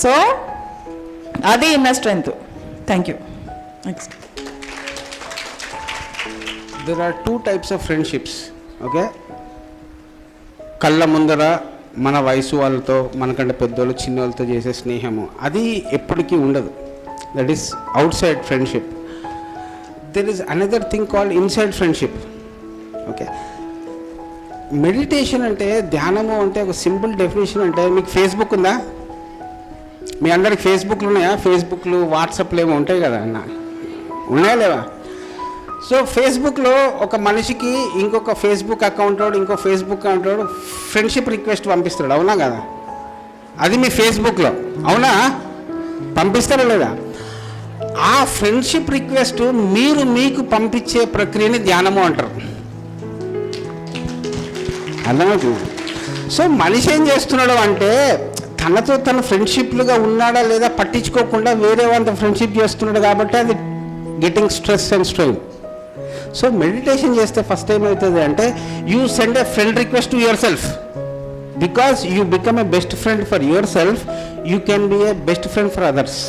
సో అది inner strength. Thank you. Next. There are 2 types of friendships. Okay, కళ్ళ ముందర మన వయసు వాళ్ళతో, మనకంటే పెద్దోళ్ళు చిన్నోళ్ళతో చేసే స్నేహము అది ఎప్పటికీ ఉండదు. That is out side friendship. There is another thing called inside friendship. Okay, meditation అంటే, ధ్యానము అంటే ఒక సింపుల్ డెఫినేషన్ అంటే, మీకు ఫేస్బుక్ ఉందా? మీ అందరికి ఫేస్బుక్లు ఉన్నాయా? ఫేస్బుక్లు, వాట్సాప్లు ఏమో ఉంటాయి కదా అన్న, ఉన్నాయా లేవా? సో ఫేస్బుక్లో ఒక మనిషికి ఇంకొక ఫేస్బుక్ అకౌంట్ ఇంకో ఫేస్బుక్ అకౌంట్ ఫ్రెండ్షిప్ రిక్వెస్ట్ పంపిస్తాడు, అవునా కదా? అది మీ ఫేస్బుక్లో, అవునా? పంపిస్తారా లేదా? ఆ ఫ్రెండ్షిప్ రిక్వెస్ట్ మీకు పంపించే ప్రక్రియని ధ్యానము అంటారు. అర్థమవుతుంది? సో మనిషి ఏం చేస్తున్నాడు అంటే, తనతో తన ఫ్రెండ్షిప్లుగా ఉన్నాడా లేదా పట్టించుకోకుండా వేరే వాళ్ళతో ఫ్రెండ్షిప్ చేస్తున్నాడు, కాబట్టి అది getting stress and strain. So meditation చేస్తే ఫస్ట్ ఏమవుతుంది అంటే, you send a friend request to yourself. Because you become a best friend for yourself, you can be a best friend for others.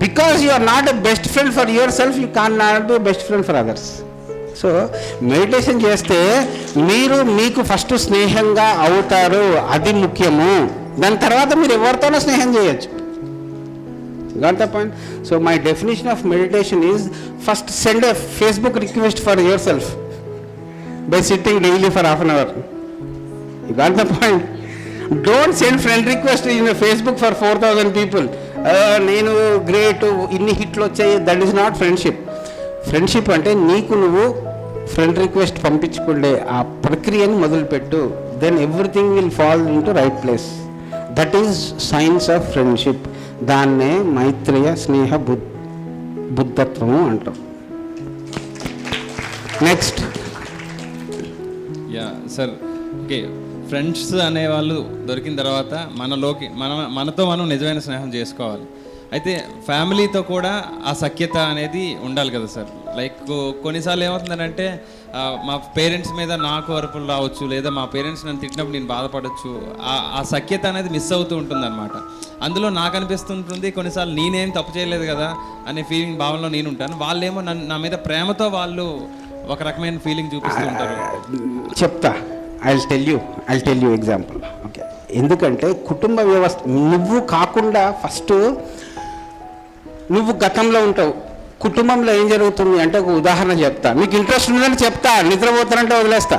Because you are not a best friend for yourself, you cannot be best friend for others. So meditation చేస్తే మీకు first స్నేహంగా అవుతారు, అది ముఖ్యము. దాని తర్వాత మీరు ఎవరితోనో స్నేహం చేయొచ్చు. Got the point? So my definition of meditation is, first send a Facebook request for yourself by sitting daily for half an hour. You got the point? Don't send friend request in a Facebook for 4,000 people. నేను great, ఇన్ని హిట్లు వచ్చాయి. That is not friendship. Friendship అంటే నీకు నువ్వు friend request పంపించుకుండే ఆ ప్రక్రియను మొదలుపెట్టు. Then everything will fall in to right place. That is science of friendship. దాన్నే మైత్రేయ స్నేహ బుద్ధత్వము అంటాం. Next. Yeah sir, okay, friends అనేవాళ్ళు దొరికిన తర్వాత మనతో మనం నిజమైన స్నేహం చేసుకోవాలి. అయితే ఫ్యామిలీతో కూడా ఆ సఖ్యత అనేది ఉండాలి కదా సార్. లైక్ కొన్నిసార్లు ఏమవుతుందంటే మా పేరెంట్స్ మీద నాకు అరుపులు రావచ్చు, లేదా మా పేరెంట్స్ నన్ను తిట్టినప్పుడు నేను బాధపడవచ్చు. ఆ సఖ్యత అనేది మిస్ అవుతూ ఉంటుంది అనమాట. అందులో నాకు అనిపిస్తుంటుంది కొన్నిసార్లు నేనేం తప్పు చేయలేదు కదా అనే ఫీలింగ్ భావనలో నేను ఉంటాను. వాళ్ళేమో నా మీద ప్రేమతో వాళ్ళు ఒక రకమైన ఫీలింగ్ చూపిస్తూ ఉంటారు. చెప్తా, I tell you example. Okay, ఎందుకంటే కుటుంబ వ్యవస్థ నువ్వు కాకుండా ఫస్ట్ నువ్వు గతంలో ఉంటావు. కుటుంబంలో ఏం జరుగుతుంది అంటే ఒక ఉదాహరణ చెప్తా, మీకు ఇంట్రెస్ట్ ఉందని చెప్తా, నిద్రపోతానంటే వదిలేస్తా.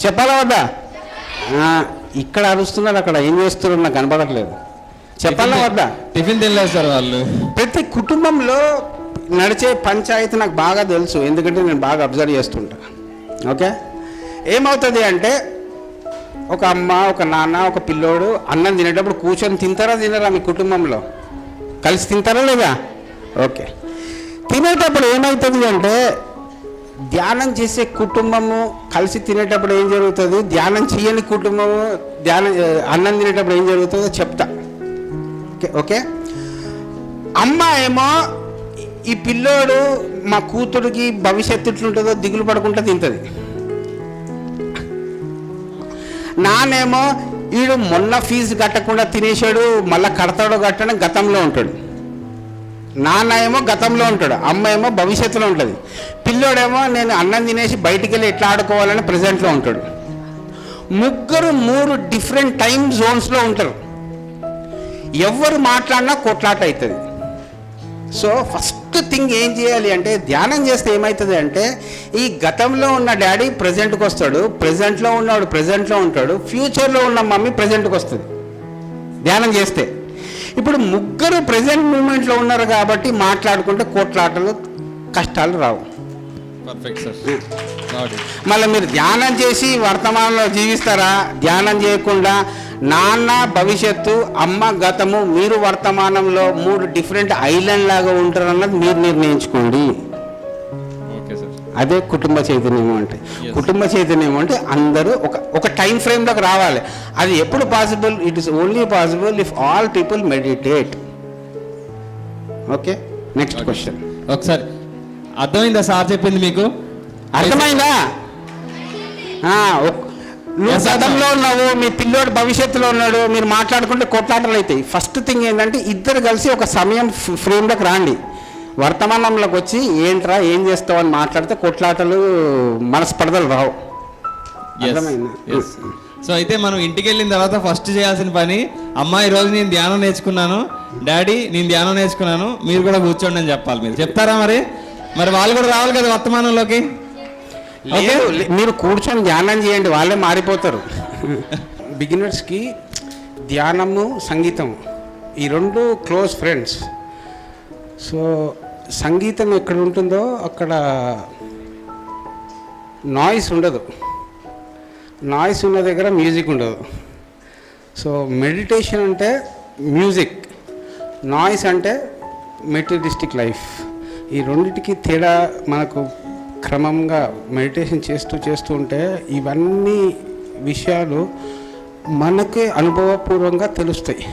చెప్పాలా వద్దా? ఇక్కడ అరుస్తున్నారు, అక్కడ ఏం చేస్తున్నారు నాకు కనపడట్లేదు. చెప్పాలా వద్దా? టిఫిన్ తినలేదు సార్ వాళ్ళు. ప్రతి కుటుంబంలో నడిచే పంచాయతీ నాకు బాగా తెలుసు, ఎందుకంటే నేను బాగా అబ్జర్వ్ చేస్తుంటా. ఓకే, ఏమవుతుంది అంటే ఒక అమ్మ, ఒక నాన్న, ఒక పిల్లోడు అన్నం తినేటప్పుడు కూర్చొని తినరా మీ కుటుంబంలో? కలిసి తింటారా లేదా? ఓకే, తినేటప్పుడు ఏమవుతుంది అంటే ధ్యానం చేసే కుటుంబము కలిసి తినేటప్పుడు ఏం జరుగుతుంది, ధ్యానం చేయని కుటుంబము అన్నం తినేటప్పుడు ఏం జరుగుతుందో చెప్తా. ఓకే, అమ్మ ఏమో ఈ పిల్లోడు మా కూతురికి భవిష్యత్తు ఎట్లుంటుందో దిగులు పడకుండా తింటుంది. నానేమో వీడు మొన్న ఫీజు కట్టకుండా తినేసాడు, మళ్ళీ కడతాడో కట్టడం గతంలో ఉంటాడు. నాన్న ఏమో గతంలో ఉంటాడు, అమ్మ ఏమో భవిష్యత్తులో ఉంటుంది. పిల్లోడేమో నేను అన్నం తినేసి బయటికి వెళ్ళి ఎట్లా ఆడుకోవాలని ప్రజెంట్లో ఉంటాడు. ముగ్గురు 3 డిఫరెంట్ టైం జోన్స్లో ఉంటారు. ఎవరు మాట్లాడినా కొట్లాట అవుతుంది. సో ఫస్ట్ థింగ్ ఏం చేయాలి అంటే ధ్యానం చేస్తే ఏమవుతుంది అంటే ఈ గతంలో ఉన్న డాడీ ప్రజెంట్కి వస్తాడు, ప్రజెంట్లో ఉన్నాడు ప్రజెంట్లో ఉంటాడు, ఫ్యూచర్లో ఉన్న మమ్మీ ప్రజెంట్కి వస్తుంది ధ్యానం చేస్తే. ఇప్పుడు ముగ్గురు ప్రజెంట్ మూమెంట్లో ఉన్నారు కాబట్టి మాట్లాడుకుంటే కొట్లాటలు కష్టాలు రావు. Perfect sir. మళ్ళీ మీరు ధ్యానం చేసి వర్తమానంలో జీవిస్తారా? ధ్యానం చేయకుండా నాన్న భవిష్యత్తు, అమ్మ గతము, మీరు వర్తమానంలో 3 డిఫరెంట్ ఐలాండ్ లాగా ఉంటారు అన్నది మీరు నిర్ణయించుకోండి. అదే కుటుంబ చైతన్యం అంటే. కుటుంబ చైతన్యం అంటే అందరూ ఒక టైం ఫ్రేమ్లోకి రావాలి. అది ఎప్పుడు possible? It is only possible if all people meditate. Okay, next question. ఒకసారి అర్థమైందా సార్ చెప్పింది మీకు? అర్థమైందా? నువ్వు గతంలో ఉన్నావు, మీ పిల్లోడు భవిష్యత్తులో ఉన్నాడు, మీరు మాట్లాడుకుంటే కొట్లాటలు అవుతాయి. ఫస్ట్ థింగ్ ఏంటంటే ఇద్దరు కలిసి ఒక సమయం ఫ్రేమ్లోకి రాండి. వర్తమానంలోకి వచ్చి ఏంట్రా ఏం చేస్తావు అని మాట్లాడితే కొట్లాటలు మనస్పర్ధలు రావు. సో అయితే మనం ఇంటికి వెళ్ళిన తర్వాత ఫస్ట్ చేయాల్సిన పని, అమ్మా ఈరోజు నేను ధ్యానం నేర్చుకున్నాను, డాడీ నేను ధ్యానం నేర్చుకున్నాను, మీరు కూడా కూర్చోండి అని చెప్పాలి. మీరు చెప్తారా? మరి వాళ్ళు కూడా రావాలి కదా వర్తమానంలోకి. మీరు కూర్చొని ధ్యానం చేయండి, వాళ్ళే మారిపోతారు. బిగినర్స్కి ధ్యానము సంగీతం ఈ 2 క్లోజ్ ఫ్రెండ్స్. సో సంగీతం ఎక్కడ ఉంటుందో అక్కడ నాయిస్ ఉండదు, నాయిస్ ఉన్న దగ్గర మ్యూజిక్ ఉండదు. సో మెడిటేషన్ అంటే మ్యూజిక్, నాయిస్ అంటే మెటీరియలిస్టిక్ లైఫ్. ఈ రెండిటికి తేడా మనకు క్రమంగా మెడిటేషన్ చేస్తూ ఉంటే ఇవన్నీ విషయాలు మనకే అనుభవపూర్వంగా తెలుస్తాయి.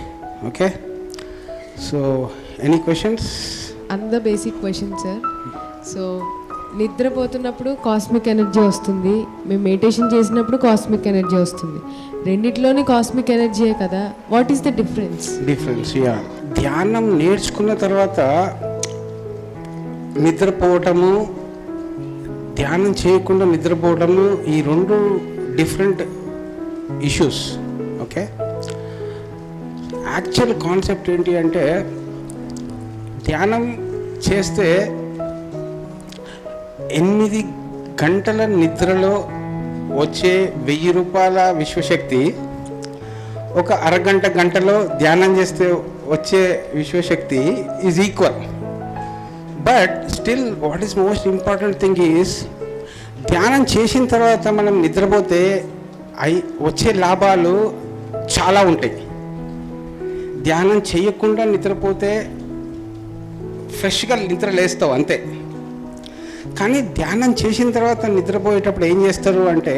Okay, so any questions? అంద బేసిక్ క్వశ్చన్ సార్. సో నిద్రపోతున్నప్పుడు కాస్మిక్ ఎనర్జీ వస్తుంది, మేము మెడిటేషన్ చేసినప్పుడు కాస్మిక్ ఎనర్జీ వస్తుంది. రెండిట్లోని కాస్మిక్ ఎనర్జీయే కదా, what is the difference? Yeah, ధ్యానం నేర్చుకున్న తర్వాత నిద్రపోవటము, ధ్యానం చేయకుండా నిద్రపోవటము ఈ 2 different issues. Okay, actual concept ఏంటి అంటే ధ్యానం చేస్తే 8 గంటల నిద్రలో వచ్చే 1000 రూపాయల విశ్వశక్తి ఒక గంటలో ధ్యానం చేస్తే వచ్చే విశ్వశక్తి is equal. But still what is most important thing is ధ్యానం చేసిన తర్వాత మనం నిద్రపోతే వచ్చే లాభాలు చాలా ఉంటాయి. ధ్యానం చేయకుండా నిద్రపోతే ఫ్రెష్గా నిద్ర లేస్తావు అంతే. కానీ ధ్యానం చేసిన తర్వాత నిద్రపోయేటప్పుడు ఏం చేస్తారు అంటే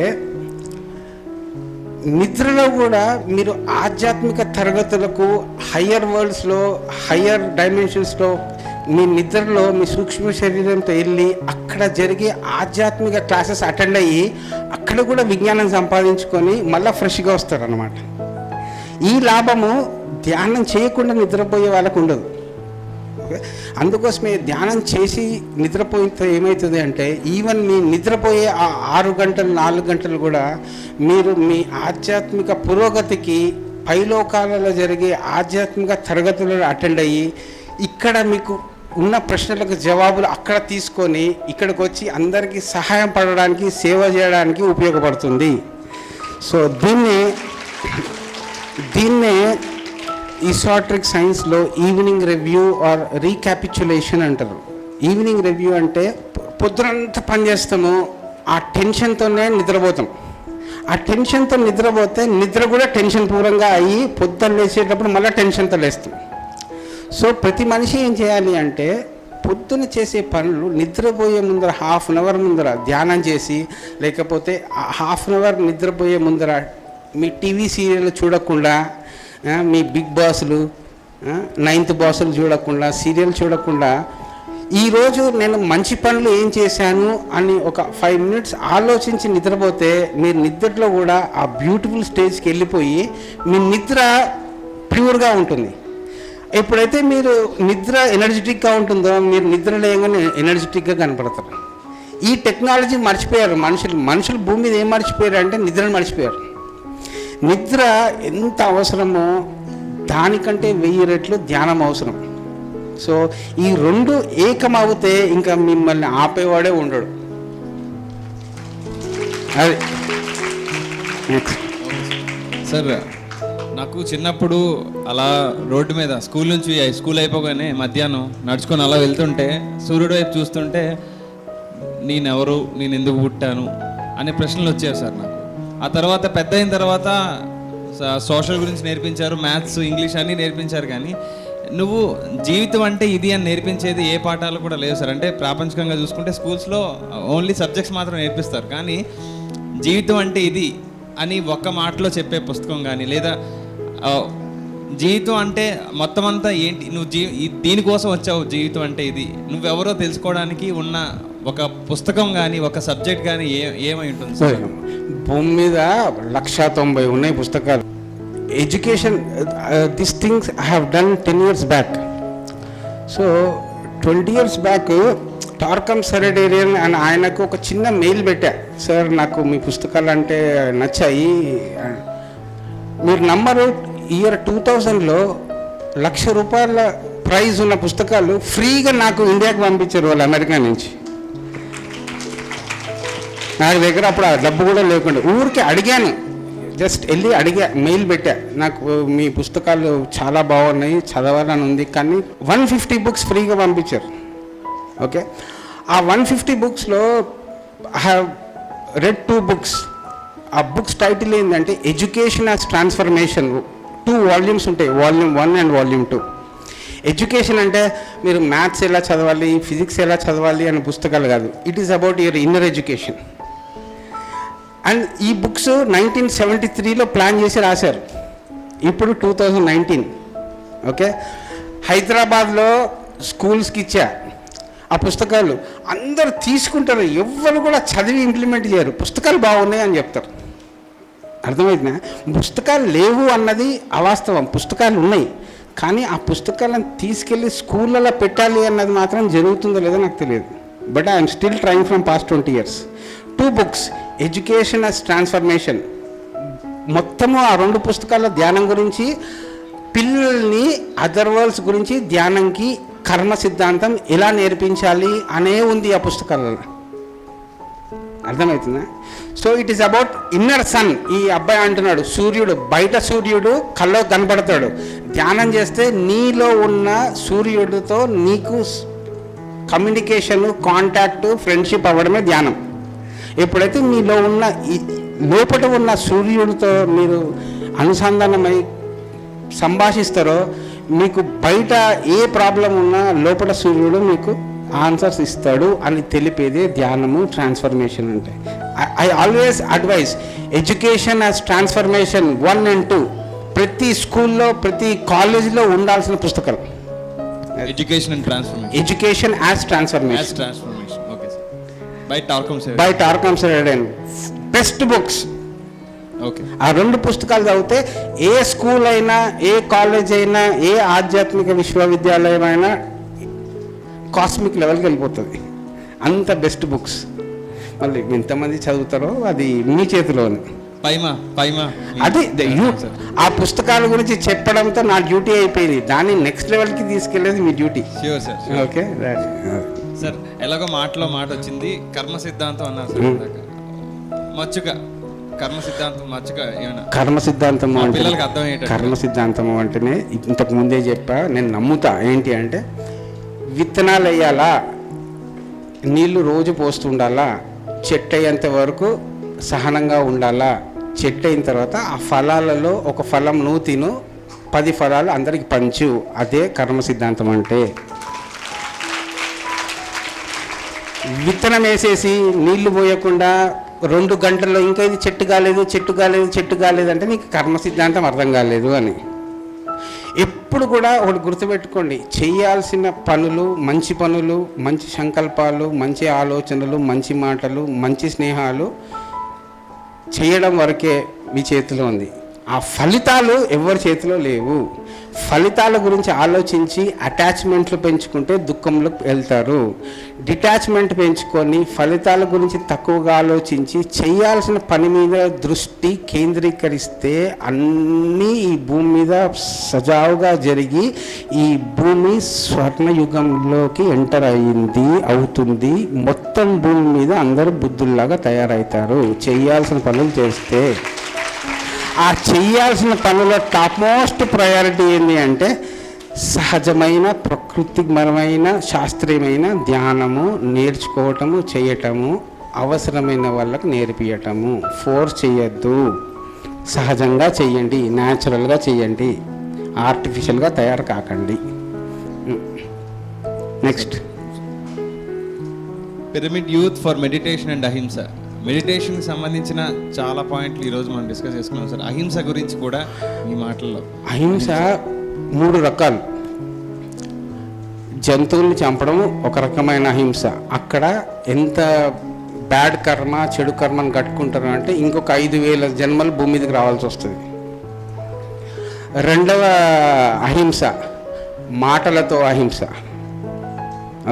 నిద్రలో కూడా మీరు ఆధ్యాత్మిక తరగతులకు హయ్యర్ వరల్డ్స్లో హయ్యర్ డైమెన్షన్స్లో మీ నిద్రలో మీ సూక్ష్మ శరీరంతో వెళ్ళి అక్కడ జరిగే ఆధ్యాత్మిక క్లాసెస్ అటెండ్ అయ్యి అక్కడ కూడా విజ్ఞానం సంపాదించుకొని మళ్ళీ ఫ్రెష్గా వస్తారనమాట. ఈ లాభము ధ్యానం చేయకుండా నిద్రపోయే వాళ్ళకు ఉండదు. ఓకే, అందుకోసమే ధ్యానం చేసి నిద్రపోయితే ఏమవుతుంది అంటే ఈవెన్ మీ నిద్రపోయే ఆ 6 గంటలు 4 గంటలు కూడా మీరు మీ ఆధ్యాత్మిక పురోగతికి పైలోకాలలో జరిగే ఆధ్యాత్మిక తరగతులను అటెండ్ అయ్యి ఇక్కడ మీకు ఉన్న ప్రశ్నలకు జవాబులు అక్కడ తీసుకొని ఇక్కడికి వచ్చి అందరికీ సహాయం పడడానికి సేవ చేయడానికి ఉపయోగపడుతుంది. సో దీన్నే ఈసాట్రిక్ సైన్స్లో ఈవినింగ్ రివ్యూ ఆర్ రీక్యాపిచులేషన్ అంటారు. ఈవినింగ్ రివ్యూ అంటే పొద్దునంతా పనిచేస్తాము, ఆ టెన్షన్తోనే నిద్రపోతాం. ఆ టెన్షన్తో నిద్రపోతే నిద్ర కూడా టెన్షన్ పూర్వంగా అయ్యి పొద్దున్న లేచేటప్పుడు మళ్ళీ టెన్షన్తో లేస్తాం. సో ప్రతి మనిషి ఏం చేయాలి అంటే పొద్దున చేసే పనులు నిద్రపోయే ముందర 1/2 అవర్ ముందర ధ్యానం చేసి, లేకపోతే 1/2 అవర్ నిద్రపోయే ముందర మీ టీవీ సీరియల్ చూడకుండా, మీ బిగ్ బాసులు 9th బాసులు చూడకుండా, సీరియల్ చూడకుండా ఈరోజు నేను మంచి పనులు ఏం చేశాను అని ఒక 5 మినిట్స్ ఆలోచించి నిద్రపోతే మీరు నిద్రలో కూడా ఆ బ్యూటిఫుల్ స్టేజ్కి వెళ్ళిపోయి మీ నిద్ర ప్యూర్గా ఉంటుంది. ఎప్పుడైతే మీరు నిద్ర ఎనర్జెటిక్గా ఉంటుందో మీరు నిద్ర లేగానే ఎనర్జెటిక్గా కనపడతారు. ఈ టెక్నాలజీ మర్చిపోయారు మనుషులు భూమి మీద ఏం మర్చిపోయారు అంటే నిద్రను మర్చిపోయారు. నిద్ర ఎంత అవసరమో దానికంటే 1000 రెట్లు ధ్యానం అవసరం. సో ఈ 2 ఏకమవుతే ఇంకా మిమ్మల్ని ఆపేవాడే ఉండడు. అది నెక్స్ట్. సార్, నాకు చిన్నప్పుడు అలా రోడ్డు మీద స్కూల్ అయిపోగానే మధ్యాహ్నం నడుచుకొని అలా వెళ్తుంటే సూర్యుడు వైపు చూస్తుంటే నేనెవరు, నేను ఎందుకు పుట్టాను అనే ప్రశ్నలు వచ్చాయి సార్ నాకు. ఆ తర్వాత పెద్ద అయిన తర్వాత సోషల్ గురించి నేర్పించారు, మ్యాథ్స్, ఇంగ్లీష్ అన్నీ నేర్పించారు. కానీ నువ్వు జీవితం అంటే ఇది అని నేర్పించేది ఏ పాఠాలు కూడా లేవు సార్. అంటే ప్రాపంచికంగా చూసుకుంటే స్కూల్స్లో ఓన్లీ సబ్జెక్ట్స్ మాత్రం నేర్పిస్తారు, కానీ జీవితం అంటే ఇది అని ఒక్క మాటలో చెప్పే పుస్తకం కానీ, లేదా జీవితం అంటే మొత్తం అంతా ఏంటి, నువ్వు దీనికోసం వచ్చావు, జీవితం అంటే ఇది, నువ్వెవరో తెలుసుకోవడానికి ఉన్న ఒక పుస్తకం కానీ ఒక సబ్జెక్ట్ కానీ ఏమై ఉంటుంది సార్? భూమి మీద 190 ఉన్నాయి పుస్తకాలు. Education this things I have done 10 years back. So 20 years back Tarkam Seraderian అని ఆయనకు ఒక చిన్న మెయిల్ పెట్టా, సార్ నాకు మీ పుస్తకాలు అంటే నచ్చాయి, మీరు నంబరు ఇయర్ 2000లో ₹1,00,000 ప్రైజ్ ఉన్న పుస్తకాలు ఫ్రీగా నాకు ఇండియాకి పంపించారు వాళ్ళు అమెరికా నుంచి. నాకు దగ్గర అప్పుడు ఆ డబ్బు కూడా లేకుండా ఊరికి అడిగాను, జస్ట్ వెళ్ళి మెయిల్ పెట్టా, నాకు మీ పుస్తకాలు చాలా బాగున్నాయి, చదవాలని ఉంది, కానీ 150 books ఫ్రీగా పంపించారు. ఓకే, ఆ 150 booksలో ఐ హ్యావ్ రెడ్ 2 books. ఆ బుక్స్ టైటిల్ ఏంటంటే ఎడ్యుకేషన్ యాజ్ ట్రాన్స్ఫర్మేషన్. 2 volumes ఉంటాయి, Volume 1 and Volume 2. ఎడ్యుకేషన్ అంటే మీరు మ్యాథ్స్ ఎలా చదవాలి, ఫిజిక్స్ ఎలా చదవాలి అనే పుస్తకాలు కాదు, it is about your inner education. And ఈ బుక్స్ 1973లో ప్లాన్ చేసి రాశారు, ఇప్పుడు 2019. ఓకే, హైదరాబాద్లో స్కూల్స్కి ఇచ్చా ఆ పుస్తకాలు, అందరు తీసుకుంటారు, ఎవ్వరు కూడా చదివి ఇంప్లిమెంట్ చేయరు, పుస్తకాలు బాగున్నాయి అని చెప్తారు. అర్థమైందా? పుస్తకాలు లేవు అన్నది అవాస్తవం, పుస్తకాలు ఉన్నాయి, కానీ ఆ పుస్తకాలను తీసుకెళ్ళి స్కూళ్ళలో పెట్టాలి అన్నది మాత్రం జరుగుతుందో లేదో నాకు తెలియదు. But I'm still trying from past 20 years. 2 books, education as transformation. మొత్తము ఆ 2 పుస్తకాల ధ్యానం గురించి, పిల్లల్ని అదర్ వరల్డ్స్ గురించి, ధ్యానంకి కర్మ సిద్ధాంతం ఎలా నేర్పించాలి అనే ఉంది ఆ పుస్తకాలలో. అర్థమవుతుందా? So it is about inner sun. ఈ అబ్బాయి అంటున్నాడు సూర్యుడు, బయట సూర్యుడు కల్లో కనపడతాడు, ధ్యానం చేస్తే నీలో ఉన్న సూర్యుడితో నీకు కమ్యూనికేషన్, కాంటాక్ట్, ఫ్రెండ్షిప్ అవ్వడమే ధ్యానం. ఎప్పుడైతే మీలో ఉన్న లోపల ఉన్న సూర్యుడితో మీరు అనుసంధానమై సంభాషిస్తారో మీకు బయట ఏ ప్రాబ్లం ఉన్నా లోపల సూర్యుడు మీకు ఆన్సర్స్ ఇస్తాడు అని తెలిపేదే ధ్యానము, ట్రాన్స్ఫర్మేషన్ అంటే. I always advise education as transformation 1 and 2 ప్రతి స్కూల్లో ప్రతి కాలేజీలో ఉండాల్సిన పుస్తకాలు. Education and transformation. Education as transformation transformation. Okay sir. By Tarkam Sereden best books. Okay. ఆ 2 పుస్తకాలు చదివితే ఏ స్కూల్ అయినా, ఏ కాలేజ్ అయినా, ఏ ఆధ్యాత్మిక విశ్వవిద్యాలయం అయినా కాస్మిక్ లెవెల్కి వెళ్ళిపోతుంది. అంత బెస్ట్ బుక్స్. మళ్ళీ ఎంతమంది చదువుతారో అది మీ చేతిలోనే. అది ఆ పుస్తకాల గురించి చెప్పడంతో నా డ్యూటీ అయిపోయింది. దాన్ని నెక్స్ట్ లెవెల్కి తీసుకెళ్ళేది మీ డ్యూటీ. Okay sir. ఎలాగో మాటలో మాట వచ్చింది, కర్మ సిద్ధాంతం అన్నారు సార్. మచ్చుగా కర్మ సిద్ధాంతం మచ్చుగా ఏమైనా కర్మ సిద్ధాంతం అంటే పిల్లలకి అర్థమయ్యేటట్టు. కర్మ సిద్ధాంతం అంటేనే ఇంతకు ముందే చెప్పా, నేను నమ్ముతా. ఏంటి అంటే విత్తనాలు వేయాలా, నీళ్లు రోజు పోస్తుండాలా, చెట్టు అయ్యేంత వరకు సహనంగా ఉండాలా, చెట్టు అయిన తర్వాత ఆ ఫలాలలో ఒక ఫలం నువ్వు తిను, 10 ఫలాలు అందరికి పంచు. అదే కర్మ సిద్ధాంతం అంటే. విత్తనం వేసేసి నీళ్లు పోయకుండా 2 గంటల్లో ఇంకా ఇది చెట్టు కాలేదు అంటే నీకు కర్మ సిద్ధాంతం అర్థం కాలేదు అని. ఎప్పుడు కూడా ఒకటి గుర్తుపెట్టుకోండి, చేయాల్సిన పనులు, మంచి సంకల్పాలు, మంచి ఆలోచనలు, మంచి మాటలు, మంచి స్నేహాలు చేయడం వరకే మీ చేతిలో ఉంది. ఆ ఫలితాలు ఎవరి చేతిలో లేవు. ఫలితాల గురించి ఆలోచించి అటాచ్మెంట్లు పెంచుకుంటే దుఃఖంలోకి వెళ్తారు. డిటాచ్మెంట్ పెంచుకొని ఫలితాల గురించి తక్కువగా ఆలోచించి చేయాల్సిన పని మీద దృష్టి కేంద్రీకరిస్తే అన్నీ ఈ భూమి మీద సజావుగా జరిగి ఈ భూమి స్వర్ణయుగంలోకి ఎంటర్ అవుతుంది. మొత్తం భూమి మీద అందరూ బుద్ధుల్లాగా తయారవుతారు చేయాల్సిన పనులు చేస్తే. ఆ చేయాల్సిన పనుల టాప్ మోస్ట్ ప్రయారిటీ ఏంటి అంటే సహజమైన, ప్రకృతిపరమైన, శాస్త్రీయమైన ధ్యానము నేర్చుకోవటము, చేయటము, అవసరమైన వాళ్ళకు నేర్పియటము. ఫోర్స్ చేయొద్దు, సహజంగా చెయ్యండి, న్యాచురల్గా చెయ్యండి, ఆర్టిఫిషియల్గా తయారు కాకండి. Next, pyramid youth for meditation and అహింస. మెడిటేషన్కి సంబంధించిన చాలా పాయింట్లు ఈరోజు మనం డిస్కస్ చేసుకున్నాం సార్. అహింస గురించి కూడా ఈ మాటల్లో. అహింస 3 రకాలు. జంతువుల్ని చంపడం ఒక రకమైన అహింస. అక్కడ ఎంత బ్యాడ్ కర్మ, చెడు కర్మను కట్టుకుంటారు అంటే ఇంకొక 5,000 జన్మలు భూమి మీదకి రావాల్సి వస్తుంది. రెండవ అహింస మాటలతో అహింస.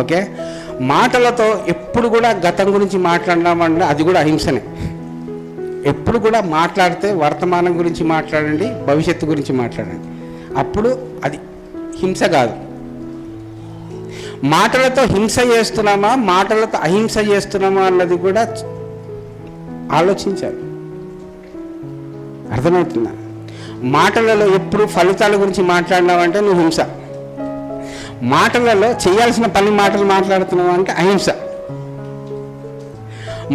ఓకే, మాటలతో ఎప్పుడు కూడా గతం గురించి మాట్లాడినామంటే అది కూడా అహింసనే. ఎప్పుడు కూడా మాట్లాడితే వర్తమానం గురించి మాట్లాడండి, భవిష్యత్తు గురించి మాట్లాడండి, అప్పుడు అది హింస కాదు. మాటలతో హింస చేస్తున్నామా, మాటలతో అహింస చేస్తున్నామా అన్నది కూడా ఆలోచించాలి. అర్థమవుతుందా? మాటలలో ఎప్పుడు ఫలితాల గురించి మాట్లాడినావంటే నువ్వు హింస. మాటలలో చేయాల్సిన పని మాటలు మాట్లాడుతున్నావు అంటే అహింస.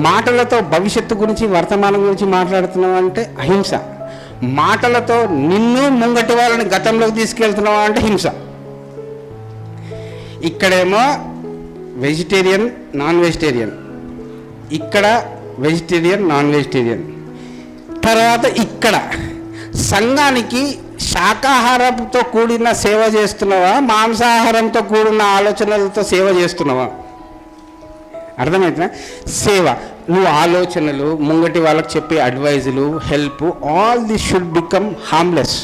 మాటలతో భవిష్యత్తు గురించి, వర్తమానం గురించి మాట్లాడుతున్నావు అంటే అహింస. మాటలతో నిన్ను ముంగటి వాళ్ళని గతంలోకి తీసుకెళ్తున్నావా అంటే హింస. ఇక్కడేమో వెజిటేరియన్, నాన్ వెజిటేరియన్, ఇక్కడ వెజిటేరియన్, నాన్ వెజిటేరియన్. తర్వాత ఇక్కడ సంఘానికి శాకాహారంతో కూడిన సేవ చేస్తున్నావా, మాంసాహారంతో కూడిన ఆలోచనలతో సేవ చేస్తున్నావా? అర్థమవుతుందా? సేవ, నువ్వు ఆలోచనలు, ముంగటి వాళ్ళకి చెప్పే అడ్వైజులు, help, all this should become harmless.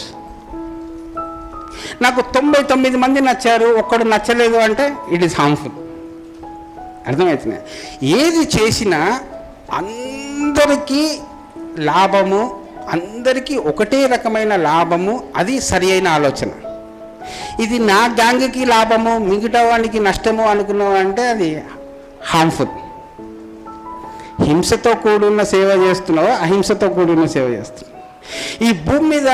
నాకు 99 మంది నచ్చారు, ఒక్కడు నచ్చలేదు అంటే ఇట్ ఈస్ హార్మ్ఫుల్. అర్థమవుతుందా? ఏది చేసినా అందరికీ లాభము, అందరికీ ఒకటే రకమైన లాభము, అది సరి అయిన ఆలోచన. ఇది నా గ్యాంగ్కి లాభము, మిగతా వానికి నష్టము అనుకున్నావు అంటే అది హార్మ్ఫుల్. హింసతో కూడిన సేవ చేస్తున్నావో, అహింసతో కూడిన సేవ చేస్తున్నావు. ఈ భూమి మీద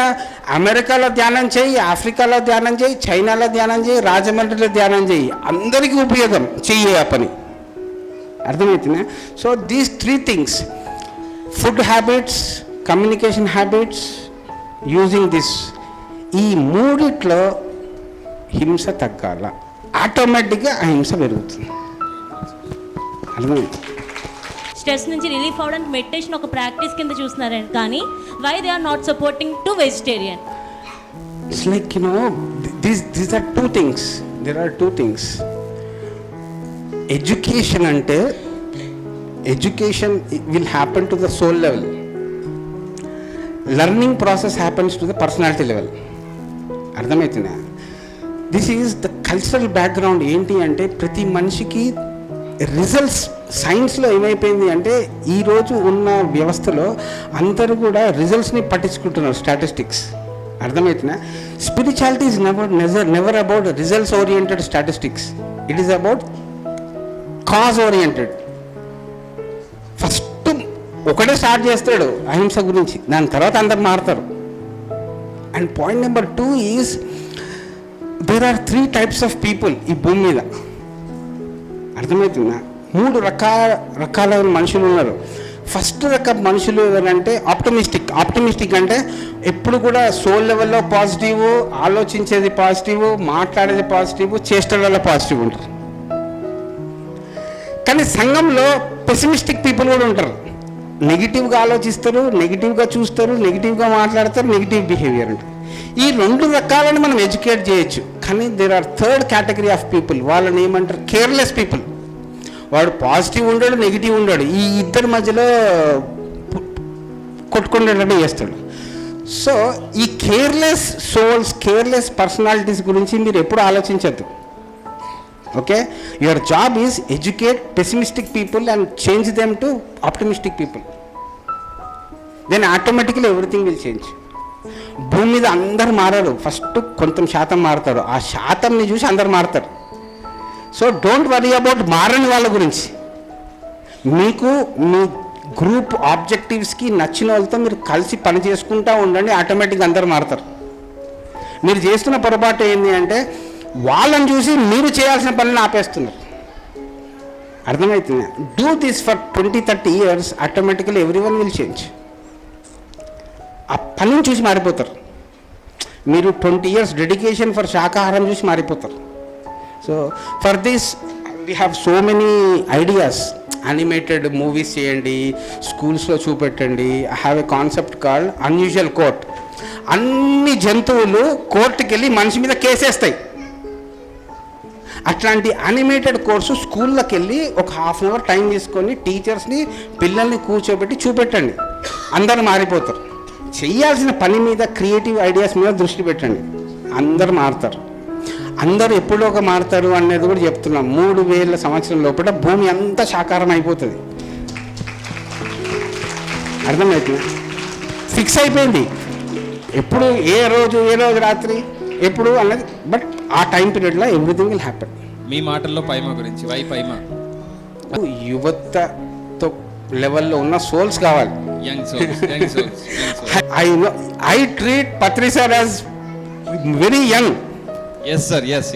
అమెరికాలో ధ్యానం చేయి, ఆఫ్రికాలో ధ్యానం చేయి, చైనాలో ధ్యానం చేయి, రాజమండ్రిలో ధ్యానం చేయి, అందరికీ ఉపయోగం చెయ్యి ఆ పని. అర్థమవుతుందా? So these 3 things, food habits, communication habits, using this, ఈ 3 హింస తగ్గాల, ఆటోమేటిక్గా అహింస పెరుగుతుంది. అర్థమైంది? స్ట్రెస్ నుంచి రిలీఫ్ అవ్వడానికి మెడిటేషన్ ఒక ప్రాక్టీస్ కింద చూస్తున్నారు కానీ why they are not supporting to vegetarian? It's like, you know, these are two things. There are two things. Education ante, education will happen to the soul level. Learning process happens to the personality level. అర్థమవుతుందా? This is the cultural background. ఏంటి అంటే ప్రతి మనిషికి results, సైన్స్లో ఏమైపోయింది అంటే ఈరోజు ఉన్న వ్యవస్థలో అందరూ కూడా రిజల్ట్స్ని పట్టించుకుంటున్నారు, స్టాటిస్టిక్స్. అర్థమవుతుందా? Spirituality is never about results oriented statistics. It is about cause oriented. First ఒకటే స్టార్ట్ చేస్తాడు అహింస గురించి, దాని తర్వాత అందరు మారుతారు. And point number 2 is there are 3 types of people ఈ భూమి మీద. అర్థమవుతుందా? 3 రకాల మనుషులు ఉన్నారు. ఫస్ట్ రకం మనుషులు ఎవరంటే ఆప్టమిస్టిక్ అంటే ఎప్పుడు కూడా సోల్ లెవెల్లో పాజిటివ్, ఆలోచించేది పాజిటివ్, మాట్లాడేది పాజిటివ్, చేష్టల పాజిటివ్ ఉంటారు. కానీ సంఘంలో పెసిమిస్టిక్ పీపుల్ కూడా ఉంటారు. నెగిటివ్గా ఆలోచిస్తారు, నెగిటివ్గా చూస్తారు, నెగిటివ్గా మాట్లాడతారు, నెగిటివ్ బిహేవియర్ ఉంటుంది. ఈ 2 రకాలను మనం ఎడ్యుకేట్ చేయొచ్చు. కానీ there are 3rd category of people. వాళ్ళని ఏమంటారు? Careless people. వాడు పాజిటివ్ ఉండడు, నెగిటివ్ ఉండడు, ఈ ఇద్దరి మధ్యలో కొట్టుకునేటట్టు చేస్తాడు. సో ఈ కేర్లెస్ సోల్స్, కేర్లెస్ పర్సనాలిటీస్ గురించి మీరు ఎప్పుడు ఆలోచించద్దు. Okay, your job is educate pessimistic people and change them to optimistic people. Then automatically everything will change. భూమి మీద అందరు మారారు, ఫస్ట్ కొంత శాతం మారుతారు, ఆ శాతంని చూసి అందరు మారుతారు. సో డోంట్ వరీ అబౌట్ మారని వాళ్ళ గురించి. మీకు మీ గ్రూప్ ఆబ్జెక్టివ్స్కి నచ్చిన వాళ్ళతో మీరు కలిసి పని చేసుకుంటూ ఉండండి, ఆటోమేటిక్గా అందరు మారుతారు. మీరు చేస్తున్న పొరపాటు ఏంటి అంటే వాళ్ళని చూసి మీరు చేయాల్సిన పనులను ఆపేస్తున్నారు. అర్థమవుతుంది? Do this for 20-30 years, automatically everyone will change. ఆ పనిని చూసి మారిపోతారు. మీరు 20 years డెడికేషన్ ఫర్ శాకాహారం చూసి మారిపోతారు. So for this we have so many ideas. Animated movies చేయండి, స్కూల్స్లో చూపెట్టండి. I have a concept called unusual court. అన్ని జంతువులు కోర్టుకి వెళ్ళి మనిషి మీద కేసేస్తాయి. అట్లాంటి యానిమేటెడ్ కోర్సు స్కూల్లోకి వెళ్ళి ఒక 1/2 hour టైం తీసుకొని టీచర్స్ని, పిల్లల్ని కూర్చోబెట్టి చూపెట్టండి, అందరూ మారిపోతారు. చేయాల్సిన పని మీద, క్రియేటివ్ ఐడియాస్ మీద దృష్టి పెట్టండి, అందరూ మారుతారు. అందరూ ఎప్పుడోగా మారుతారు అనేది కూడా చెప్తున్నాం. 3000 సంవత్సరం లోపల భూమి అంతా శాకాహారం అయిపోతుంది. అర్థమవుతుంది? ఫిక్స్ అయిపోయింది. ఎప్పుడు ఏ రోజు రాత్రి ఎప్పుడు అన్నది, బట్ ఆ టైం పీరియడ్లో ఎవ్రీథింగ్ విల్ హ్యాపెన్. మీ మాటల్లో పైమా గురించి, వై పైమా? యువతతో లెవెల్లో ఉన్న సోల్స్ కావాలి. I treat Patri sir as very young. Yes sir, yes.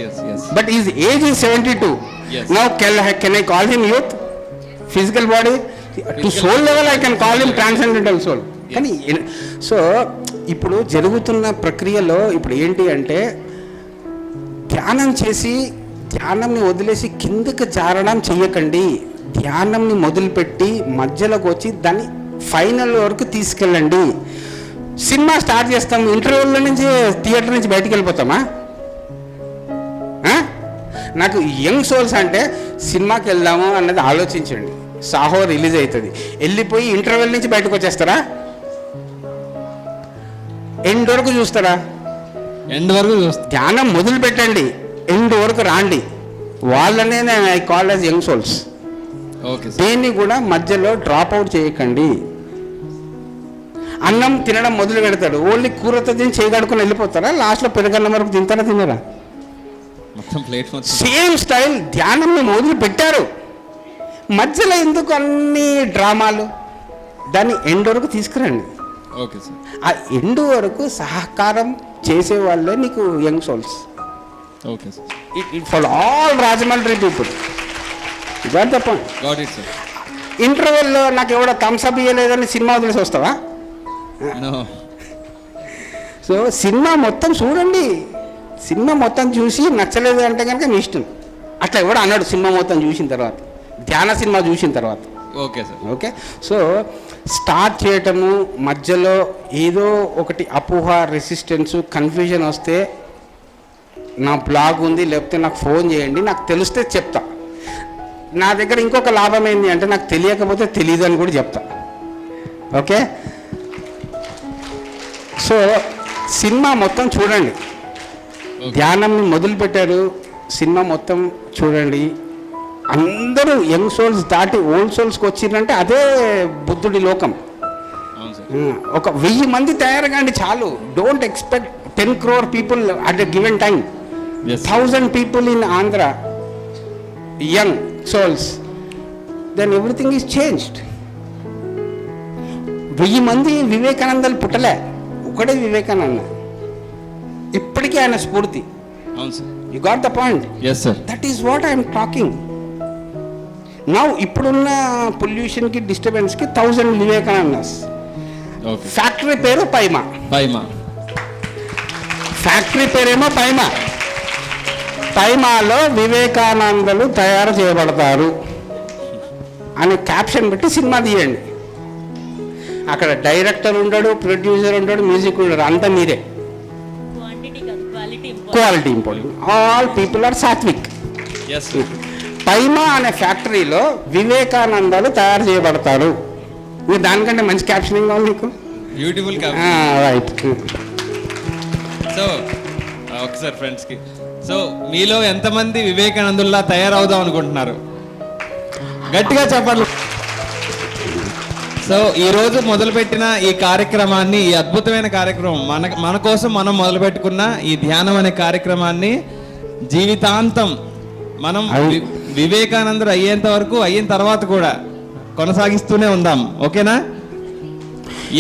But his age is 72. Yes. Now can I call him youth? Physical body? To soul level I can call him transcendental soul. కానీ so ఇప్పుడు జరుగుతున్న ప్రక్రియలో ఇప్పుడు ఏంటి అంటే ధ్యానం చేసి ధ్యానంని వదిలేసి కిందకి జారడం చెయ్యకండి. ధ్యానంని మొదలుపెట్టి మధ్యలోకి వచ్చి దాన్ని ఫైనల్ వరకు తీసుకెళ్ళండి. సినిమా స్టార్ట్ చేస్తాం, ఇంటర్వ్యూల నుంచి థియేటర్ నుంచి బయటికి వెళ్ళిపోతామా? నాకు యంగ్ సోల్స్ అంటే సినిమాకి వెళ్దాము అన్నది ఆలోచించండి. సాహో రిలీజ్ అవుతుంది, వెళ్ళిపోయి ఇంటర్వెల్ నుంచి బయటకు వచ్చేస్తారా? ఎండ్ వరకు చూస్తారా? ఎండ్ వరకు చూస్తా. ధ్యానం మొదలు పెట్టండి, ఎండ్ వరకు రాండి. వాళ్ళనే నేను I call as young souls. Okay, దేన్ని కూడా మధ్యలో డ్రాప్ అవుట్ చేయకండి. అన్నం తినడం మొదలు పెడతాడు, ఓన్లీ కూరతో తిని చేయగడుకుని వెళ్ళిపోతారా? లాస్ట్లో పెరుగన్నం వరకు తింటారా? తినరా? మొత్తం ప్లేట్ సేమ్ స్టైల్ ధ్యానం మొదలు పెట్టారు, మధ్యలో ఎందుకు అన్ని డ్రామాలు? దాన్ని ఎండ్ వరకు తీసుకురండి. Okay sir. ఆ ఎండ్ వరకు సహకారం చేసే వాళ్ళే నీకు young souls. Okay sir. It for all Rajahmundry people. Got the point. Got it sir. ఇంటర్వెల్లో నాకు ఎవడో థమ్స్అప్ ఇవ్వలేదని సినిమా వదిలేసి వస్తావా? నో. సో సినిమా మొత్తం చూడండి. సినిమా మొత్తం చూసి నచ్చలేదు అంటే కనుక మీ ఇష్టం. అట్లా ఎవడు అన్నాడు సినిమా మొత్తం చూసిన తర్వాత, ధ్యాన సినిమా చూసిన తర్వాత? Okay sir. Okay, so start చేయటము మధ్యలో ఏదో ఒకటి అపోహ, రెసిస్టెన్స్, కన్ఫ్యూజన్ వస్తే నా బ్లాగ్ ఉంది, లేకపోతే నాకు ఫోన్ చేయండి, నాకు తెలిస్తే చెప్తా. నా దగ్గర ఇంకొక లాభం ఏంటి అంటే నాకు తెలియకపోతే తెలియదు అని కూడా చెప్తా. ఓకే, సో సినిమా మొత్తం చూడండి. ధ్యానం మొదలుపెట్టారు, సినిమా మొత్తం చూడండి. అందరూ యంగ్ సోల్స్ దాటి ఓల్డ్ సోల్స్కి వచ్చిందంటే అదే బుద్ధుడి లోకం. ఒక 1000 మంది తయారు కాండి చాలు. Don't expect 10 crore people at a given time. 1000 people in Andhra, young souls, then everything is changed. 1000 మంది వివేకానందలు పుట్టలే, ఒకడే వివేకానంద. ఇప్పటికీ ఆయన స్ఫూర్తి. అవును sir. You got the point. Yes sir. That is what I'm talking now. ఇప్పుడున్న పొల్యూషన్కి, డిస్టర్బెన్స్కి 1000 వివేకానందస్. ఓకే. ఫ్యాక్టరీ పేరు పైమా. Factory పేరేమో పైమా. పైమాలో వివేకానందలు తయారు చేయబడతారు అని క్యాప్షన్ పెట్టి సినిమా తీయండి. అక్కడ డైరెక్టర్ ఉండడు, ప్రొడ్యూసర్ ఉండడు, మ్యూజిక్ ఉండడు, అంతా మీరే. క్వాంటిటీ కాదు, quality important. All people are sattvic. Yes. PYMA అనే ఫ్యాక్టరీలో వివేకానందాలు తయారు చేయబడతారు. మీరు దానికంటే మంచి క్యాప్షనింగ్ కావాలి మీకు. బ్యూటిఫుల్. రైట్. సో ఒకసారి ఫ్రెండ్స్కి, సో మీలో ఎంతమంది వివేకానందుల్లా తయారవుదాం అనుకుంటున్నారు? గట్టిగా చెప్పండి. సో ఈరోజు మొదలుపెట్టిన ఈ కార్యక్రమాన్ని, ఈ అద్భుతమైన కార్యక్రమం, మన కోసం మనం మొదలుపెట్టుకున్న ఈ ధ్యానం అనే కార్యక్రమాన్ని జీవితాంతం మనం వివేకానందుడు అయ్యేంత వరకు, అయిన తర్వాత కూడా కొనసాగిస్తూనే ఉందాం. ఓకేనా?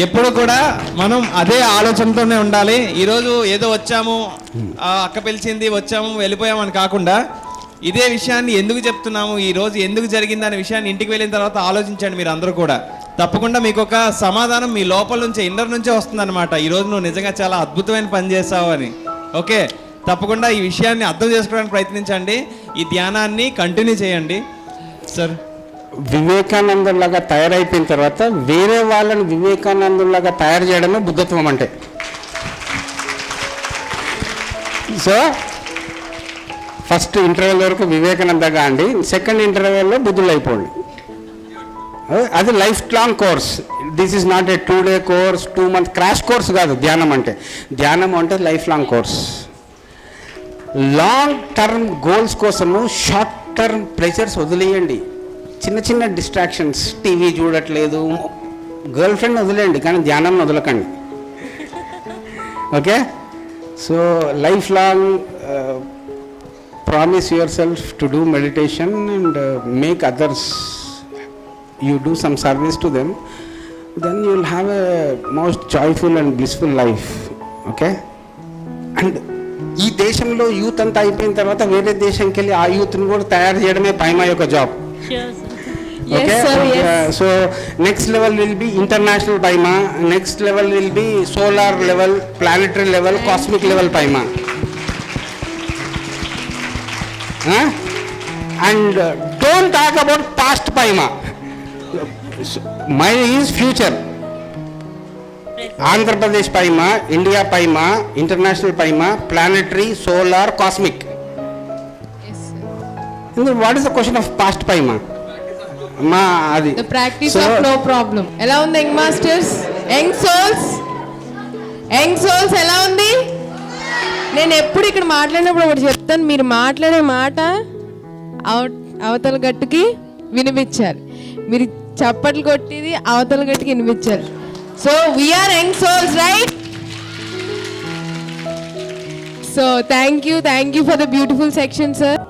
ఎప్పుడు కూడా మనం అదే ఆలోచనతోనే ఉండాలి. ఈరోజు ఏదో వచ్చాము, అక్క పిలిచింది వచ్చాము వెళ్ళిపోయాము అని కాకుండా, ఇదే విషయాన్ని ఎందుకు చెప్తున్నాము, ఈ రోజు ఎందుకు జరిగింది అనే విషయాన్ని ఇంటికి వెళ్ళిన తర్వాత ఆలోచించండి. మీరు అందరూ కూడా తప్పకుండా మీకు ఒక సమాధానం మీ లోపల నుంచే, ఇన్నర్ నుంచే వస్తుందన్నమాట. ఈరోజు నువ్వు నిజంగా చాలా అద్భుతమైన పని చేసావు అని. ఓకే, తప్పకుండా ఈ విషయాన్ని అర్థం చేసుకోవడానికి ప్రయత్నించండి. ఈ ధ్యానాన్ని కంటిన్యూ చేయండి సార్. వివేకానందులాగా తయారైపోయిన తర్వాత వేరే వాళ్ళని వివేకానందులాగా తయారు చేయడమే బుద్ధత్వం అంటే. సో ఫస్ట్ ఇంటర్వెల్ వరకు వివేకానందగా అండి, సెకండ్ ఇంటర్వెల్లో బుద్ధులు అయిపోండి. అది life long course. This is not a 2 day course, 2 month crash course కాదు ధ్యానం అంటే. ధ్యానం అంటే life long course. Long term goals కోసము షార్ట్ టర్మ్ ప్రెషర్స్ వదిలేయండి. చిన్న చిన్న డిస్ట్రాక్షన్స్, టీవీ చూడట్లేదు, గర్ల్ ఫ్రెండ్ వదిలేయండి, కానీ ధ్యానం వదలకండి. Okay, so life long promise your self to do meditation and make others, you do some service to them, then you will have a most joyful and blissful life. Okay, and ఈ దేశంలో youth అంతా అయిపోయిన తర్వాత వేరే దేశంకి వెళ్ళి ఆ యూత్ని కూడా తయారు చేయడమే పైమా యొక్క job. Okay, so next level will be international paima, next level will be solar level, planetary level, cosmic level paima. And don't talk about past paima. Mine is future. Andhra Pradesh paima, India paima, international paima, planetary, solar, cosmic. Yes, sir. And then what is the question of past paima? మా అది The practice of no problem. ఎలా ఉంది young masters, young souls ఎలా ఉంది? నేను ఎప్పుడు ఇక్కడ మాట్లాడినప్పుడు ఒకటి చెప్తాను, మీరు మాట్లాడే మాట అవతల గట్టుకి వినిపించాలి, మీరు చప్పట్లు కొట్టిది అవతల గట్టుకి వినిపించాలి. So we're young souls, right? So thank you for the beautiful section sir.